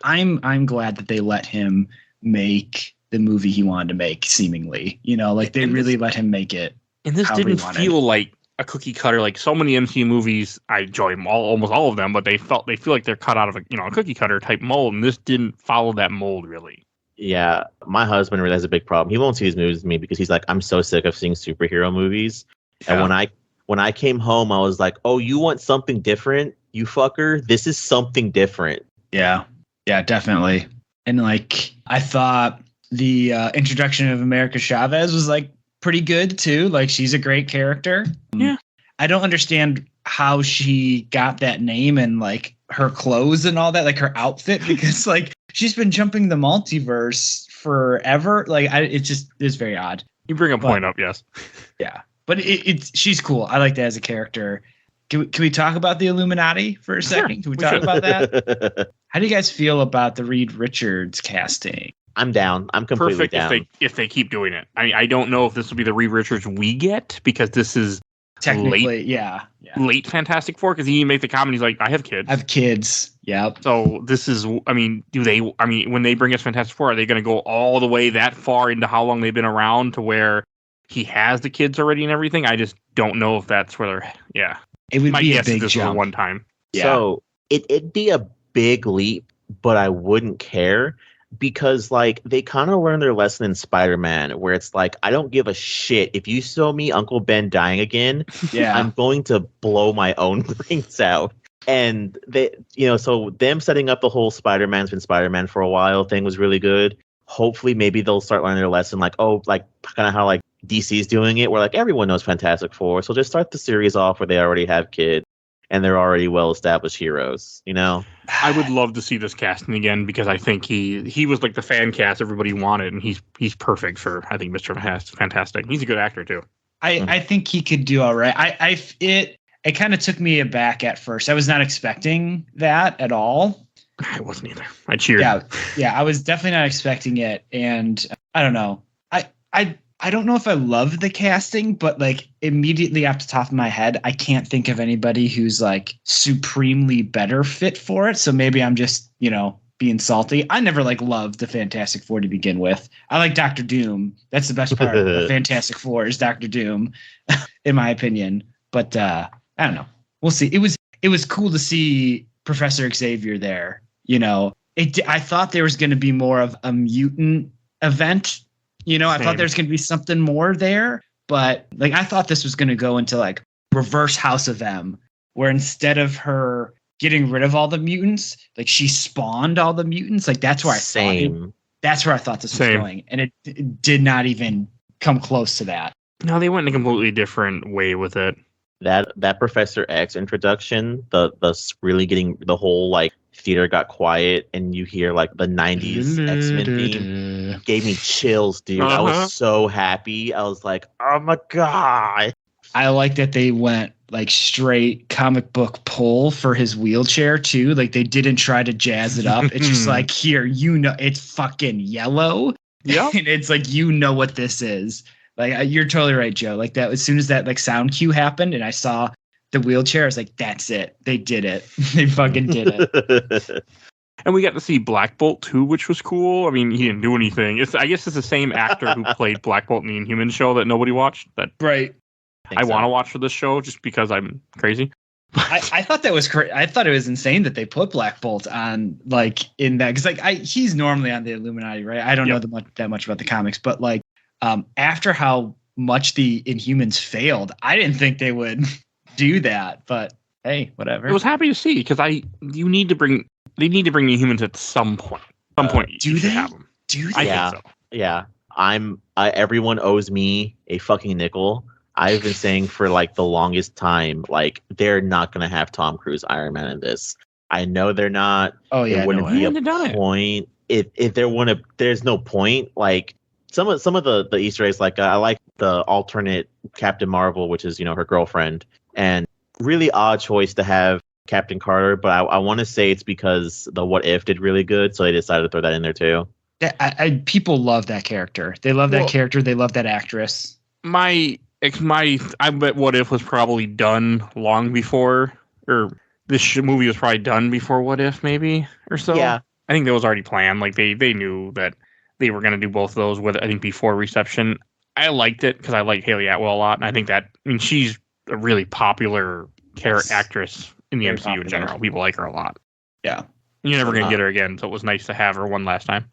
[SPEAKER 4] I'm glad that they let him make the movie he wanted to make. Seemingly, like they really let him make it.
[SPEAKER 2] And this didn't feel like a cookie cutter. Like so many MCU movies, I enjoy them almost all of them, but they feel like they're cut out of a cookie cutter type mold, and this didn't follow that mold really.
[SPEAKER 3] Yeah, my husband really has a big problem. He won't see his movies with me because he's like, I'm so sick of seeing superhero movies. Yeah. And when I came home, I was like, oh, you want something different, you fucker? This is something different.
[SPEAKER 4] Yeah, definitely. And like, I thought the introduction of America Chavez was like pretty good too. Like, she's a great character.
[SPEAKER 2] Yeah.
[SPEAKER 4] I don't understand how she got that name and like her clothes and all that, like her outfit, because like she's been jumping the multiverse forever. Like, it's very odd.
[SPEAKER 2] You bring a point up, yes.
[SPEAKER 4] Yeah. But she's cool. I like that as a character. Can we talk about the Illuminati for a second? Can we talk about that? How do you guys feel about the Reed Richards casting?
[SPEAKER 3] I'm down. I'm completely
[SPEAKER 2] perfect
[SPEAKER 3] down.
[SPEAKER 2] if they keep doing it. I don't know if this will be the Reed Richards we get, because this is
[SPEAKER 4] technically
[SPEAKER 2] late Fantastic Four, because he made the comment, he's like, I have kids.
[SPEAKER 4] Yep.
[SPEAKER 2] So this is, when they bring us Fantastic Four, are they going to go all the way that far into how long they've been around to where he has the kids already and everything? I just don't know if that's where they're. Yeah,
[SPEAKER 4] it would be a big
[SPEAKER 2] this
[SPEAKER 4] jump.
[SPEAKER 2] Was a one time.
[SPEAKER 4] Yeah.
[SPEAKER 3] So it'd be a big leap, but I wouldn't care, because like they kind of learned their lesson in Spider-Man, where it's like, I don't give a shit if you show me Uncle Ben dying again.
[SPEAKER 4] Yeah,
[SPEAKER 3] I'm going to blow my own brains out. And they, so them setting up the whole Spider-Man's been Spider-Man for a while thing was really good. Hopefully, maybe they'll start learning their lesson, like, like kind of how like DC's doing it, where like everyone knows Fantastic Four, so just start the series off where they already have kids and they're already well-established heroes.
[SPEAKER 2] I would love to see this casting again, because I think he was like the fan cast everybody wanted, and he's perfect for, I think, Mr. Fantastic. He's a good actor too.
[SPEAKER 4] I think he could do all right. It kind of took me aback at first. I was not expecting that at all.
[SPEAKER 2] I wasn't either. I cheered.
[SPEAKER 4] Yeah, I was definitely not expecting it, and I don't know. I don't know if I love the casting, but like immediately off the top of my head, I can't think of anybody who's like supremely better fit for it. So maybe I'm just, being salty. I never like loved the Fantastic Four to begin with. I like Dr. Doom. That's the best part of the Fantastic Four is Dr. Doom, in my opinion. But I don't know. We'll see. It was cool to see Professor Xavier there. I thought there was going to be more of a mutant event. I thought there's going to be something more there, but like I thought this was going to go into like reverse House of M, where instead of her getting rid of all the mutants, like she spawned all the mutants. Like that's where I thought this was going, and it did not even come close to that.
[SPEAKER 2] No, they went in a completely different way with it.
[SPEAKER 3] that Professor X introduction, the really getting the whole like theater got quiet and you hear like the 90s X-Men theme gave me chills, dude. I was so happy. I was like, oh my god.
[SPEAKER 4] I like that they went like straight comic book pull for his wheelchair too. Like they didn't try to jazz it up. It's just like, here, it's fucking yellow.
[SPEAKER 2] Yeah.
[SPEAKER 4] And it's like, what this is. Like, you're totally right, Joe. Like that, as soon as that like sound cue happened and I saw the wheelchair, I was like, that's it. They did it. They fucking did it.
[SPEAKER 2] And we got to see Black Bolt too, which was cool. I mean, he didn't do anything. I guess it's the same actor who played Black Bolt in the Inhuman show that nobody watched. That
[SPEAKER 4] right.
[SPEAKER 2] I want to watch for this show just because I'm crazy.
[SPEAKER 4] I thought that was I thought it was insane that they put Black Bolt on like in that because like he's normally on the Illuminati, right? I don't know that much about the comics, but like after how much the Inhumans failed, I didn't think they would do that. But hey, whatever.
[SPEAKER 2] I was happy to see because they need to bring the Inhumans at some point.
[SPEAKER 4] Do they
[SPEAKER 2] have them?
[SPEAKER 4] Do they?
[SPEAKER 2] I think so.
[SPEAKER 3] Yeah. Everyone owes me a fucking nickel. I've been saying for like the longest time, like they're not gonna have Tom Cruise Iron Man in this. I know they're not.
[SPEAKER 4] Oh yeah,
[SPEAKER 3] it wouldn't be a point if there wouldn't. There's no point. Like some of the Easter eggs, like I like the alternate Captain Marvel, which is her girlfriend, and really odd choice to have Captain Carter. But I want to say it's because the What If did really good, so they decided to throw that in there too.
[SPEAKER 4] People love that character. They love that character. They love that actress.
[SPEAKER 2] I bet What If was probably done long before, or this movie was probably done before What If, maybe, or so.
[SPEAKER 3] Yeah.
[SPEAKER 2] I think that was already planned. Like, they knew that they were going to do both of those with, I think, before reception. I liked it because I like Haley Atwell a lot, and I think that, she's a really popular actress in the MCU in general. People like her a lot.
[SPEAKER 4] Yeah.
[SPEAKER 2] You're never going to get her again, so it was nice to have her one last time.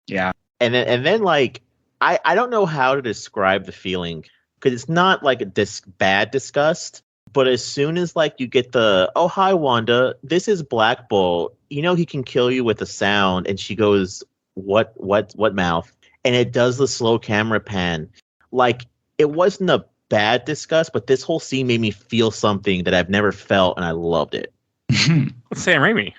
[SPEAKER 4] Yeah.
[SPEAKER 3] And then like, I don't know how to describe the feeling because it's not like this bad disgust, but as soon as like you get the, oh, hi, Wanda, this is Black Bolt. He can kill you with a sound. And she goes, what mouth? And it does the slow camera pan. Like it wasn't a bad disgust, but this whole scene made me feel something that I've never felt. And I loved it.
[SPEAKER 2] Sam Raimi.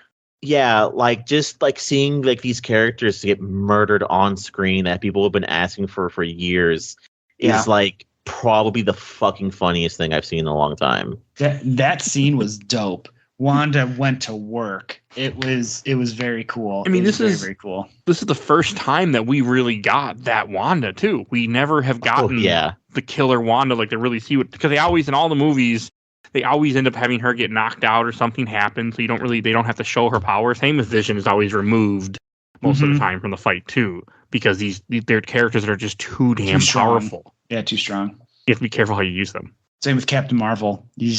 [SPEAKER 3] Yeah, like just like seeing like these characters get murdered on screen that people have been asking for years is like probably the fucking funniest thing I've seen in a long time.
[SPEAKER 4] That scene was dope. Wanda went to work. It was very cool.
[SPEAKER 2] This is
[SPEAKER 4] very cool.
[SPEAKER 2] This is the first time that we really got that Wanda too. We never have gotten the killer Wanda like to really see what, because they always in all the movies. They always end up having her get knocked out or something happens, so they don't have to show her power. Same with Vision is always removed most of the time from the fight too, because they're characters that are just too damn powerful.
[SPEAKER 4] Yeah, too strong.
[SPEAKER 2] You have to be careful how you use them.
[SPEAKER 4] Same with Captain Marvel. You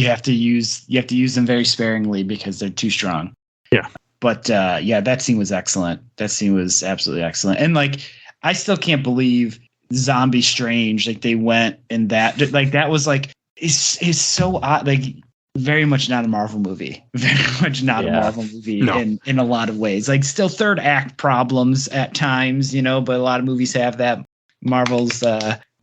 [SPEAKER 4] have to use them very sparingly because they're too strong.
[SPEAKER 2] Yeah.
[SPEAKER 4] But that scene was excellent. That scene was absolutely excellent. And like, I still can't believe Zombie Strange. Like they went in that. Like that was like. It's so odd, like very much not a Marvel movie. Very much not a Marvel movie in a lot of ways. Like still third act problems at times, but a lot of movies have that. Marvel's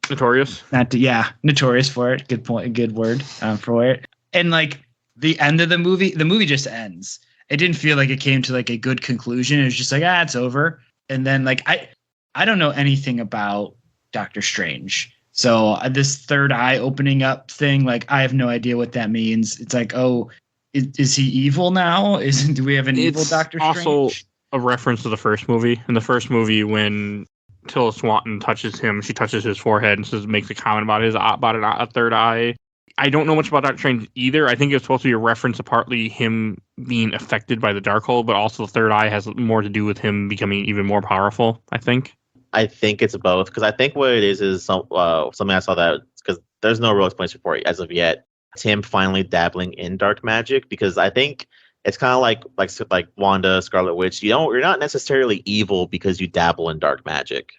[SPEAKER 2] notorious.
[SPEAKER 4] Notorious for it. Good point. Good word for it. And like the end of the movie just ends. It didn't feel like it came to like a good conclusion. It was just like, it's over. And then like I don't know anything about Doctor Strange. So this third eye opening up thing, like I have no idea what that means. It's like, oh, is he evil now? Do we have an evil Doctor Strange?
[SPEAKER 2] Also a reference to the first movie. In the first movie, when Tilda Swinton touches him, she touches his forehead and makes a comment about a third eye. I don't know much about Doctor Strange either. I think it's supposed to be a reference to partly him being affected by the Darkhold, but also the third eye has more to do with him becoming even more powerful, I think.
[SPEAKER 3] I think it's both, because I think what it is something I saw that, because there's no real explanation for it as of yet. It's him finally dabbling in dark magic, because I think it's kind of like Wanda, Scarlet Witch. You're not necessarily evil because you dabble in dark magic,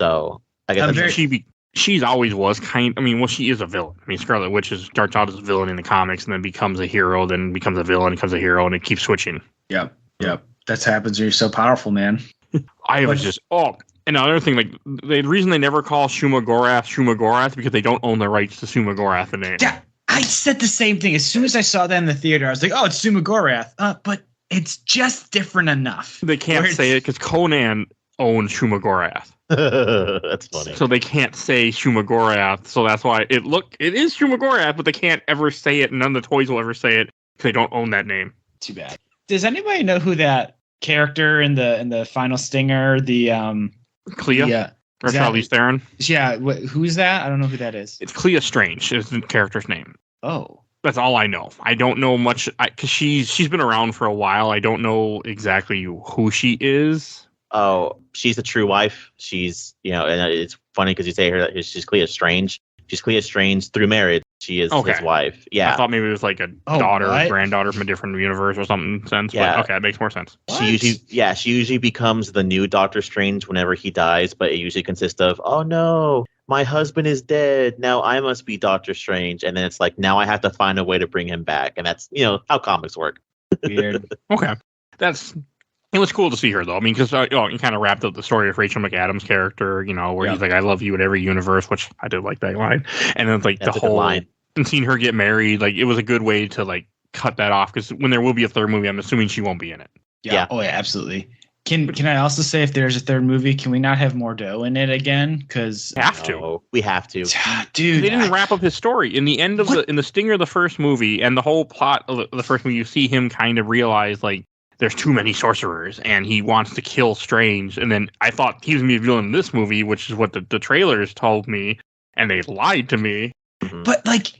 [SPEAKER 3] So I guess
[SPEAKER 2] she's always was she is a villain. Scarlet Witch starts out as a villain in the comics and then becomes a hero, then becomes a villain, becomes a hero, and it keeps switching.
[SPEAKER 4] Yep. That happens when you're so powerful, man.
[SPEAKER 2] And another thing, like the reason they never call Shumagorath because they don't own the rights to Shumagorath the name.
[SPEAKER 4] Yeah, I said the same thing. As soon as I saw that in the theater, I was like, "Oh, it's Shumagorath," but it's just different enough.
[SPEAKER 2] They can't say it because Conan owns Shumagorath.
[SPEAKER 3] That's funny.
[SPEAKER 2] So they can't say Shumagorath. So that's why it is Shumagorath, but they can't ever say it. None of the toys will ever say it because they don't own that name.
[SPEAKER 4] Too bad. Does anybody know who that character in the final stinger?
[SPEAKER 2] Clea?
[SPEAKER 4] Yeah.
[SPEAKER 2] Or Charlize Theron?
[SPEAKER 4] Yeah. Who's that? I don't know who that is.
[SPEAKER 2] It's Clea Strange is the character's name.
[SPEAKER 4] Oh.
[SPEAKER 2] That's all I know. I don't know much because she's been around for a while. I don't know exactly who she is.
[SPEAKER 3] Oh, she's the true wife. She's, and it's funny because you say her that she's Clea Strange. She's Clea Strange through marriage. She is his wife. Yeah.
[SPEAKER 2] I thought maybe it was like a daughter or granddaughter from a different universe or something.
[SPEAKER 3] Yeah.
[SPEAKER 2] But okay, that makes more sense.
[SPEAKER 3] She usually becomes the new Doctor Strange whenever he dies, but it usually consists of, oh no, my husband is dead. Now I must be Doctor Strange. And then it's like, now I have to find a way to bring him back. And that's, how comics work.
[SPEAKER 4] Weird.
[SPEAKER 2] Okay. It was cool to see her, though. I mean, because you kind of wrapped up the story of Rachel McAdams' character, where he's like, I love you in every universe, which I did like that line. And then, like, that's the whole line. And seeing her get married, like, it was a good way to, like, cut that off. Because when there will be a third movie, I'm assuming she won't be in it.
[SPEAKER 4] Yeah. Oh, yeah, absolutely. Can I also say if there's a third movie, can we not have Mordo in it again? Because
[SPEAKER 3] we have to.
[SPEAKER 4] Dude,
[SPEAKER 2] they didn't wrap up his story in the end of in the stinger of the first movie and the whole plot of the first movie. You see him kind of realize, like, there's too many sorcerers and he wants to kill Strange. And then I thought he was going to be a villain in this movie, which is what the trailers told me. And they lied to me.
[SPEAKER 4] But like,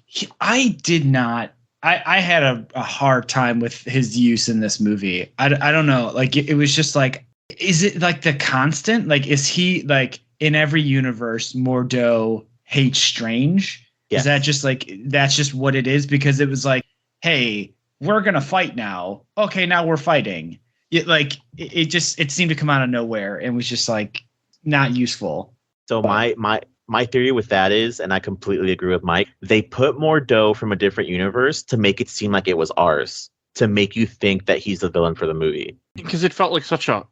[SPEAKER 4] I did not. I had a hard time with his use in this movie. I don't know. Like, it was just like, is it like the constant? Like, is he like in every universe, Mordo hates Strange? Yes. Is that just like, that's just what it is? Because it was like, hey, we're going to fight now. Okay, now we're fighting. It seemed to come out of nowhere and was just like not useful.
[SPEAKER 3] So my theory with that is, and I completely agree with Mike, they put Mordo from a different universe to make it seem like it was ours, to make you think that he's the villain for the movie.
[SPEAKER 2] Because it felt like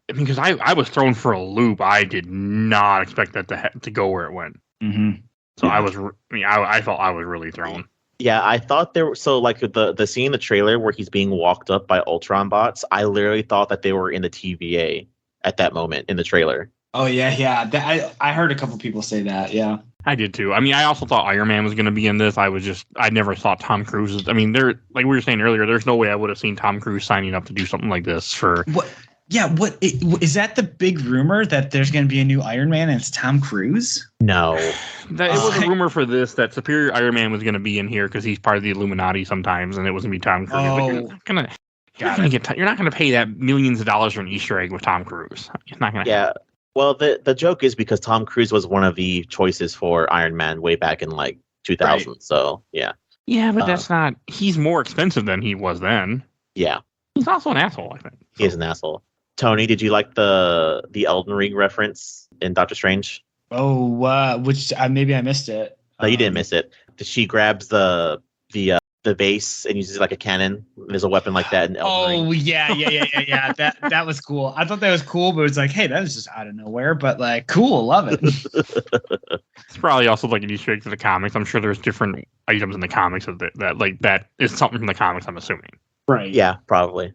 [SPEAKER 2] because I was thrown for a loop. I did not expect that to go where it went.
[SPEAKER 4] Mm-hmm.
[SPEAKER 2] So I felt I was really thrown.
[SPEAKER 3] Yeah, I thought there were the scene in the trailer where he's being walked up by Ultron bots. I literally thought that they were in the TVA at that moment in the trailer.
[SPEAKER 4] Oh yeah. I heard a couple people say that. Yeah,
[SPEAKER 2] I did too. I mean, I also thought Iron Man was going to be in this. I never thought Tom Cruise. I mean, like we were saying earlier, there's no way I would have seen Tom Cruise signing up to do something like this for.
[SPEAKER 4] What? Yeah, is that the big rumor that there's going to be a new Iron Man and it's Tom Cruise?
[SPEAKER 3] No.
[SPEAKER 2] It was a rumor for this that Superior Iron Man was going to be in here because he's part of the Illuminati sometimes, and it was going to be Tom Cruise.
[SPEAKER 4] Oh,
[SPEAKER 2] you're not going to pay that millions of dollars for an Easter egg with Tom Cruise. It's not going to happen.
[SPEAKER 3] Well, the joke is because Tom Cruise was one of the choices for Iron Man way back in like 2000. Right. So, yeah.
[SPEAKER 2] Yeah, but that's not... He's more expensive than he was then.
[SPEAKER 3] Yeah.
[SPEAKER 2] He's also an asshole, I think.
[SPEAKER 3] He is an asshole. Tony, did you like the Elden Ring reference in Doctor Strange?
[SPEAKER 4] Oh, which maybe I missed it.
[SPEAKER 3] No, you didn't miss it. She grabs the vase and uses it like a cannon. There's a weapon like that in Elden Ring.
[SPEAKER 4] Yeah. That was cool. I thought that was cool, but it's like, hey, that was just out of nowhere. But like, cool, love it.
[SPEAKER 2] It's probably also like an Easter egg to the comics. I'm sure there's different items in the comics that is something from the comics. I'm assuming.
[SPEAKER 4] Right.
[SPEAKER 3] Yeah, probably.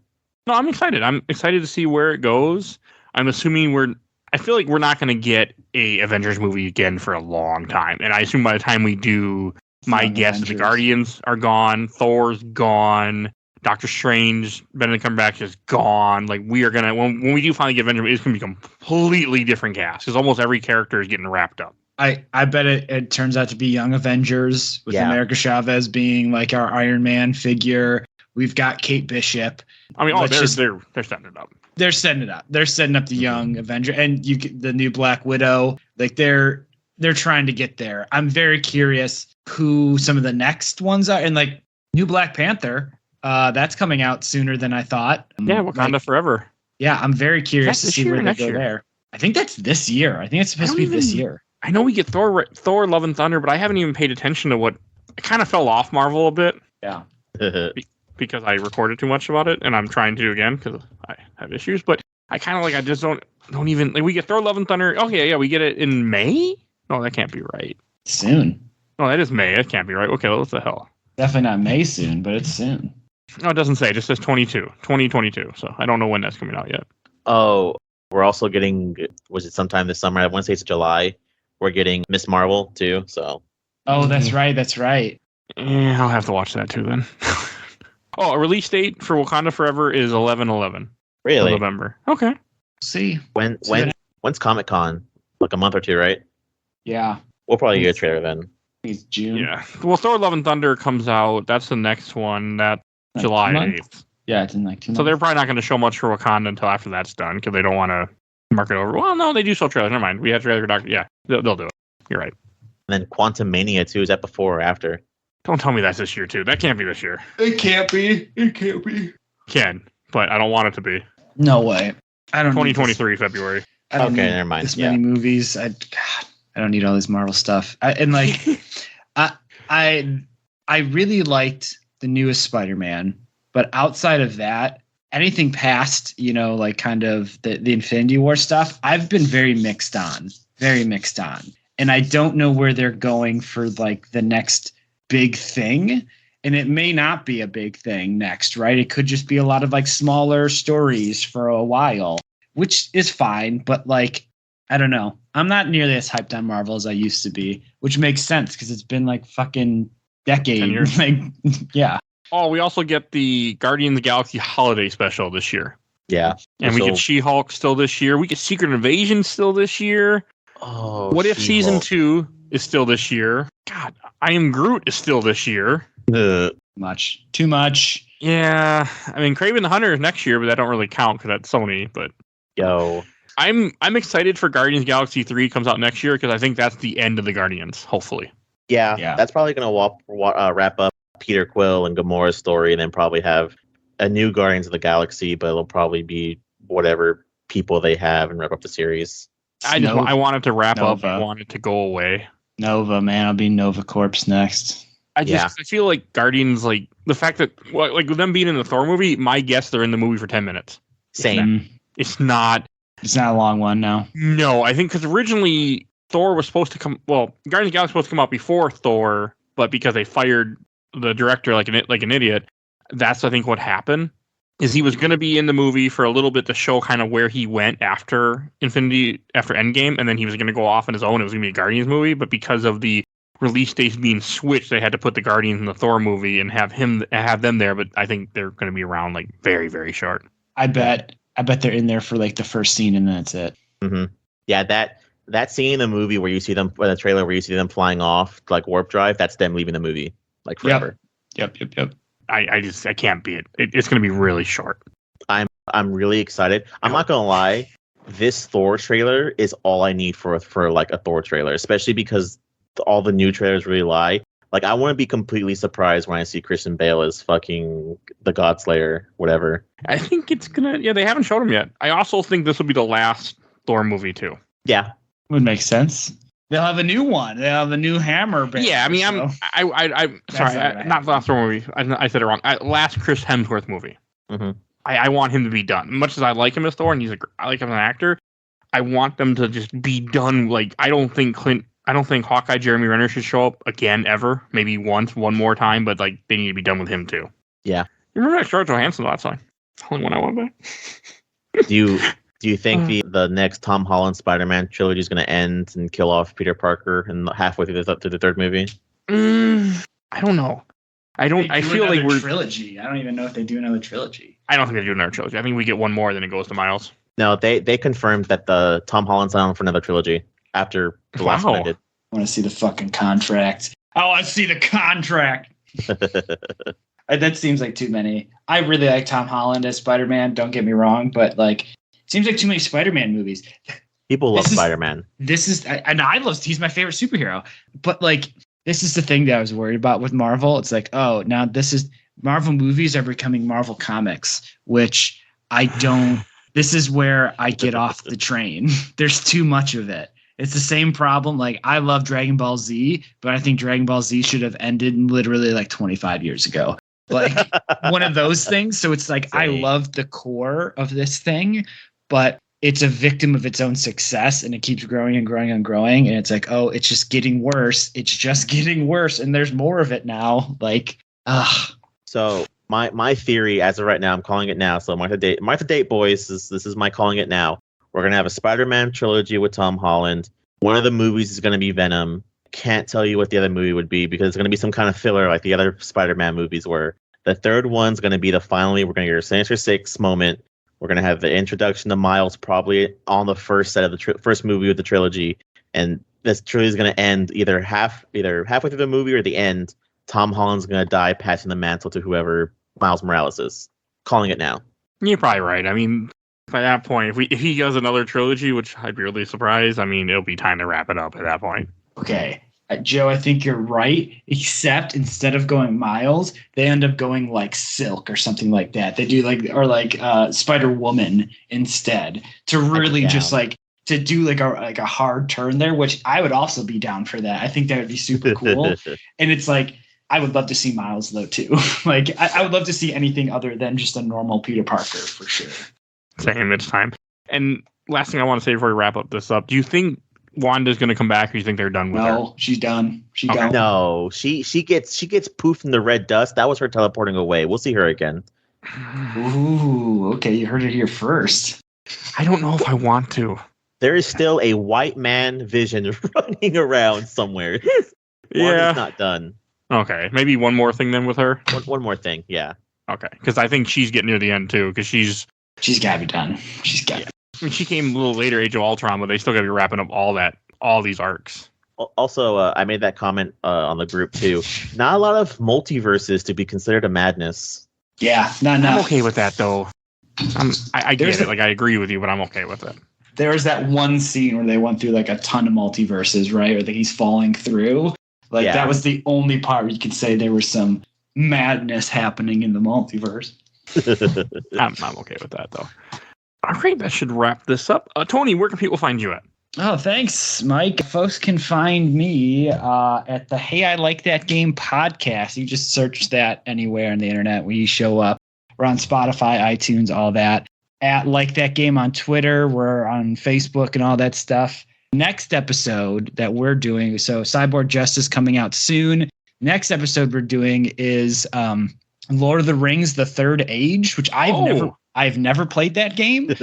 [SPEAKER 2] No, I'm excited. I'm excited to see where it goes. I'm assuming I feel like we're not going to get a Avengers movie again for a long time. And I assume by the time we do, my guess is the Guardians are gone, Thor's gone, Doctor Strange, Benedict Cumberbatch is gone. Like, we are going to, when we do finally get Avengers, it's going to be a completely different cast because almost every character is getting wrapped up.
[SPEAKER 4] I bet it turns out to be Young Avengers with America Chavez being like our Iron Man figure. We've got Kate Bishop.
[SPEAKER 2] I mean, they're setting it up.
[SPEAKER 4] They're setting it up. They're setting up the Young Avenger and the new Black Widow. Like they're trying to get there. I'm very curious who some of the next ones are. And like new Black Panther, that's coming out sooner than I thought.
[SPEAKER 2] Yeah, Wakanda Forever.
[SPEAKER 4] Yeah, I'm very curious to see where they go there. I think that's this year. I think it's supposed to be this year.
[SPEAKER 2] I know we get Thor, Love and Thunder, but I haven't even paid attention to what. I kind of fell off Marvel a bit.
[SPEAKER 4] Yeah.
[SPEAKER 2] Because I recorded too much about it, and I'm trying to again because I have issues. But I kind of like. I just don't even like. We get Thor: Love and Thunder. Okay, yeah, we get it in May. No, that can't be right.
[SPEAKER 4] Soon.
[SPEAKER 2] No, that is May. That can't be right. Okay, what the hell?
[SPEAKER 4] Definitely not May soon, but it's soon.
[SPEAKER 2] No, it doesn't say. It just says 2022. So I don't know when that's coming out yet.
[SPEAKER 3] Oh, we're also getting. Was it sometime this summer? I want to say it's July. We're getting Miss Marvel too. So.
[SPEAKER 4] Oh, that's right. That's right.
[SPEAKER 2] Yeah, I'll have to watch that too then. Oh, a release date for Wakanda Forever is 11/11.
[SPEAKER 3] Really?
[SPEAKER 2] November. Okay.
[SPEAKER 4] See.
[SPEAKER 3] When's Comic-Con? Like a month or two, right?
[SPEAKER 4] Yeah.
[SPEAKER 3] We'll probably get a trailer then.
[SPEAKER 4] It's June.
[SPEAKER 2] Yeah. Well, Thor: Love and Thunder comes out. That's the next one. That's
[SPEAKER 4] Like
[SPEAKER 2] July
[SPEAKER 4] 2 months?
[SPEAKER 2] 8th.
[SPEAKER 4] Yeah, it's in like 2 months.
[SPEAKER 2] So they're probably not going to show much for Wakanda until after that's done because they don't want to mark it over. Well, no, they do show trailers. Never mind. We had trailer for Doctor. Yeah, they'll do it. You're right.
[SPEAKER 3] And then Quantum Mania 2, is that before or after?
[SPEAKER 2] Don't tell me that's this year too. That can't be this year.
[SPEAKER 4] It can't be. It can't be.
[SPEAKER 2] Can, but I don't want it to be.
[SPEAKER 4] No way. I don't.
[SPEAKER 2] 2023 February.
[SPEAKER 4] I don't
[SPEAKER 3] Okay,
[SPEAKER 4] need
[SPEAKER 3] never mind.
[SPEAKER 4] This many movies. I don't need all this Marvel stuff. I really liked the newest Spider-Man, but outside of that, anything past, like kind of the Infinity War stuff, I've been very mixed on. And I don't know where they're going for like the next big thing. And it may not be a big thing next, right? It could just be a lot of like smaller stories for a while, which is fine. But like, I don't know. I'm not nearly as hyped on Marvel as I used to be, which makes sense because it's been like fucking
[SPEAKER 2] 10
[SPEAKER 4] decade.
[SPEAKER 2] years.
[SPEAKER 4] Like, yeah.
[SPEAKER 2] Oh, we also get the Guardians of the Galaxy holiday special this year.
[SPEAKER 3] Yeah.
[SPEAKER 2] And we get She-Hulk still this year. We get Secret Invasion still this year.
[SPEAKER 3] Oh,
[SPEAKER 2] What if
[SPEAKER 3] She-Hulk.
[SPEAKER 2] season 2 is still this year? God, I Am Groot is still this year.
[SPEAKER 4] Too much.
[SPEAKER 2] Yeah, I mean, Kraven the Hunter is next year, but that don't really count because that's Sony. But
[SPEAKER 3] Yo.
[SPEAKER 2] I'm excited for Guardians of the Galaxy 3 comes out next year because I think that's the end of the Guardians. Hopefully.
[SPEAKER 3] Yeah. That's probably going to wrap up Peter Quill and Gamora's story and then probably have a new Guardians of the Galaxy, but it'll probably be whatever people they have and wrap up the series.
[SPEAKER 2] I want it to wrap
[SPEAKER 4] Nova.
[SPEAKER 2] up. I want it to go away.
[SPEAKER 4] Nova, man. I'll be Nova Corpse next.
[SPEAKER 2] I feel like Guardians, like the fact that like with them being in the Thor movie, my guess they're in the movie for 10 minutes.
[SPEAKER 3] Same.
[SPEAKER 2] It's not
[SPEAKER 4] a long one now.
[SPEAKER 2] No, I think because originally Thor was supposed to come. Well, Guardians of the Galaxy was supposed to come out before Thor, but because they fired the director like an idiot, that's I think what happened. Is he was going to be in the movie for a little bit to show kind of where he went after Endgame, and then he was going to go off on his own. It was going to be a Guardians movie, but because of the release dates being switched, they had to put the Guardians in the Thor movie and have them there. But I think they're going to be around like very, very short.
[SPEAKER 4] I bet they're in there for like the first scene and then that's it.
[SPEAKER 3] Mm-hmm. Yeah, that scene in the movie where you see them, the trailer where you see them flying off like warp drive, that's them leaving the movie like forever.
[SPEAKER 4] Yep.
[SPEAKER 2] I can't be it. It's going to be really short.
[SPEAKER 3] I'm really excited. I'm not gonna lie, this Thor trailer is all I need for like a Thor trailer, especially because all the new trailers really lie. Like I want to be completely surprised when I see Christian Bale as fucking the Godslayer, whatever.
[SPEAKER 2] I think it's gonna. Yeah, they haven't showed him yet. I also think this will be the last Thor movie too.
[SPEAKER 3] Yeah,
[SPEAKER 4] would make sense. They'll have a new one. They'll have a new hammer. Band,
[SPEAKER 2] yeah, I mean,
[SPEAKER 4] so.
[SPEAKER 2] I'm sorry, not the last Thor movie. I said it wrong. Last Chris Hemsworth movie.
[SPEAKER 3] Mm-hmm.
[SPEAKER 2] I want him to be done. Much as I like him as Thor, and I like him as an actor, I want them to just be done. Like I don't think Hawkeye Jeremy Renner should show up again ever. Maybe one more time, but like they need to be done with him too.
[SPEAKER 3] Yeah.
[SPEAKER 2] You remember that Scarlett Johansson? That's the only one I want back.
[SPEAKER 3] Do you think the next Tom Holland Spider-Man trilogy is going to end and kill off Peter Parker and halfway through the third movie?
[SPEAKER 2] I don't know. I feel like we're
[SPEAKER 4] trilogy. I don't even know if they do another trilogy.
[SPEAKER 2] I don't think they do another trilogy. I think we get one more, then it goes to Miles.
[SPEAKER 3] No, they confirmed that the Tom Holland's on for another trilogy after the last one ended.
[SPEAKER 4] I want to see the fucking contract. I want to see the contract. That seems like too many. I really like Tom Holland as Spider-Man. Don't get me wrong, but like, it seems like too many Spider-Man movies.
[SPEAKER 3] People love Spider-Man.
[SPEAKER 4] He's my favorite superhero. But like, this is the thing that I was worried about with Marvel. It's like, oh, now Marvel movies are becoming Marvel comics, which I don't. This is where I get off the train. There's too much of it. It's the same problem. Like, I love Dragon Ball Z, but I think Dragon Ball Z should have ended literally like 25 years ago. Like one of those things. So it's like, I love the core of this thing, but it's a victim of its own success, and it keeps growing and growing and growing. And it's like, oh, it's just getting worse. It's just getting worse, and there's more of it now. Like,
[SPEAKER 3] So my theory, as of right now, I'm calling it now. So Martha Date boys, this is my calling it now. We're gonna have a Spider-Man trilogy with Tom Holland. One of the movies is gonna be Venom. Can't tell you what the other movie would be because it's gonna be some kind of filler like the other Spider-Man movies were. The third one's gonna be we're gonna get a Sinister Six moment. We're gonna have the introduction to Miles probably on the first set of the first movie of the trilogy, and this trilogy is gonna end either halfway through the movie or the end. Tom Holland's gonna die, passing the mantle to whoever Miles Morales is. Calling it now.
[SPEAKER 2] You're probably right. I mean, by that point, if he does another trilogy, which I'd be really surprised, I mean, it'll be time to wrap it up at that point.
[SPEAKER 4] okay, Joe, I think you're right. Except instead of going Miles, they end up going like Silk or something like that. They do like Spider Woman instead to really just like to do like a hard turn there, which I would also be down for that. I think that would be super cool. And it's like, I would love to see Miles though too. Like I would love to see anything other than just a normal Peter Parker for sure.
[SPEAKER 2] Same, it's time. And last thing I want to say before we wrap up this up, do you think Wanda's going to come back, or do you think they're done with her?
[SPEAKER 4] No, she's done. She's
[SPEAKER 2] Okay.
[SPEAKER 4] done.
[SPEAKER 3] No, she gets poofed in the red dust. That was her teleporting away. We'll see her again.
[SPEAKER 4] Ooh, okay, you heard it here first.
[SPEAKER 2] I don't know if I want to.
[SPEAKER 3] There is still a white man Vision running around somewhere.
[SPEAKER 2] Yeah.
[SPEAKER 3] Wanda's not done.
[SPEAKER 2] Okay, maybe one more thing then with her.
[SPEAKER 3] One more thing, yeah.
[SPEAKER 2] Okay, because I think she's getting near the end too, because she's
[SPEAKER 4] got to be done. She's got.
[SPEAKER 2] I mean, she came a little later, Age of Ultron, but they still got to be wrapping up all these arcs.
[SPEAKER 3] Also, I made that comment on the group too. Not a lot of multiverses to be considered a madness.
[SPEAKER 4] Yeah, not
[SPEAKER 2] I'm
[SPEAKER 4] enough.
[SPEAKER 2] okay with that though. I get it. Like I agree with you, but I'm okay with it.
[SPEAKER 4] There was that one scene where they went through like a ton of multiverses, right? Or that he's falling through. Like that was the only part where you could say there was some madness happening in the multiverse.
[SPEAKER 2] I'm okay with that though. All right, that should wrap this up. Tony, where can people find you at?
[SPEAKER 4] Oh, thanks, Mike. Folks can find me at the Hey I Like That Game podcast. You just search that anywhere on the internet. We show up. We're on Spotify, iTunes, all that. At Like That Game on Twitter. We're on Facebook and all that stuff. Next episode that we're doing, so Cyborg Justice coming out soon. Next episode we're doing is Lord of the Rings: The Third Age, which I've never played that game.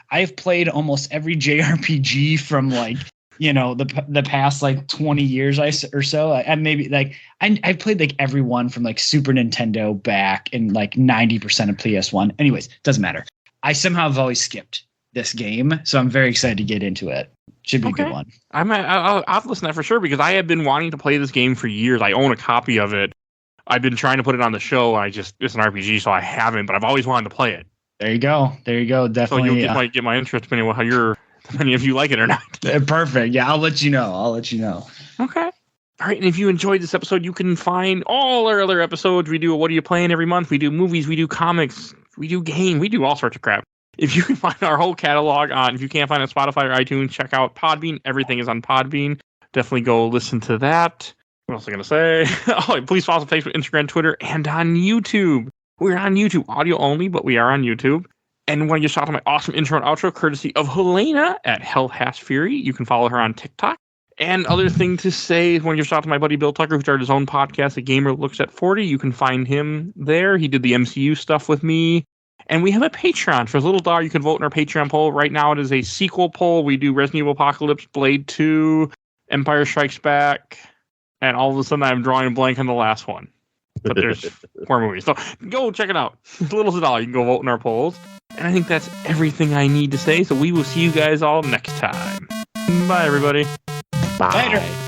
[SPEAKER 4] I've played almost every JRPG from like, you know, the past like 20 years or so. I've played like every one from like Super Nintendo back and like 90% of PS1. Anyways, doesn't matter. I somehow have always skipped this game, so I'm very excited to get into it. Should be a good one.
[SPEAKER 2] I'll listen to that for sure because I have been wanting to play this game for years. I own a copy of it. I've been trying to put it on the show. It's an RPG, so I haven't, but I've always wanted to play it.
[SPEAKER 4] There you go. Definitely.
[SPEAKER 2] So might get my interest depending on if you like it or not.
[SPEAKER 4] Perfect. Yeah, I'll let you know. Okay.
[SPEAKER 2] All right, and if you enjoyed this episode, you can find all our other episodes. We do What Are You Playing every month. We do movies. We do comics. We do game. We do all sorts of crap. If you can find our whole catalog if you can't find it on Spotify or iTunes, check out Podbean. Everything is on Podbean. Definitely go listen to that. What else am I going to say? Oh, please follow us on Facebook, Instagram, Twitter, and on YouTube. We're on YouTube, audio only, but we are on YouTube. And want to give a shout out to my awesome intro and outro, courtesy of Helena at Hell Has Fury. You can follow her on TikTok. And other thing to say, want to give a shout out to my buddy Bill Tucker, who started his own podcast, A Gamer Looks at 40. You can find him there. He did the MCU stuff with me. And we have a Patreon. For as little dollar, you can vote in our Patreon poll. Right now, it is a sequel poll. We do Resident Evil Apocalypse, Blade 2, Empire Strikes Back, and all of a sudden, I'm drawing a blank on the last one. But there's 4 movies. So go check it out. As little as a dollar, you can go vote in our polls. And I think that's everything I need to say. So we will see you guys all next time. Bye, everybody.
[SPEAKER 3] Bye.
[SPEAKER 4] Later.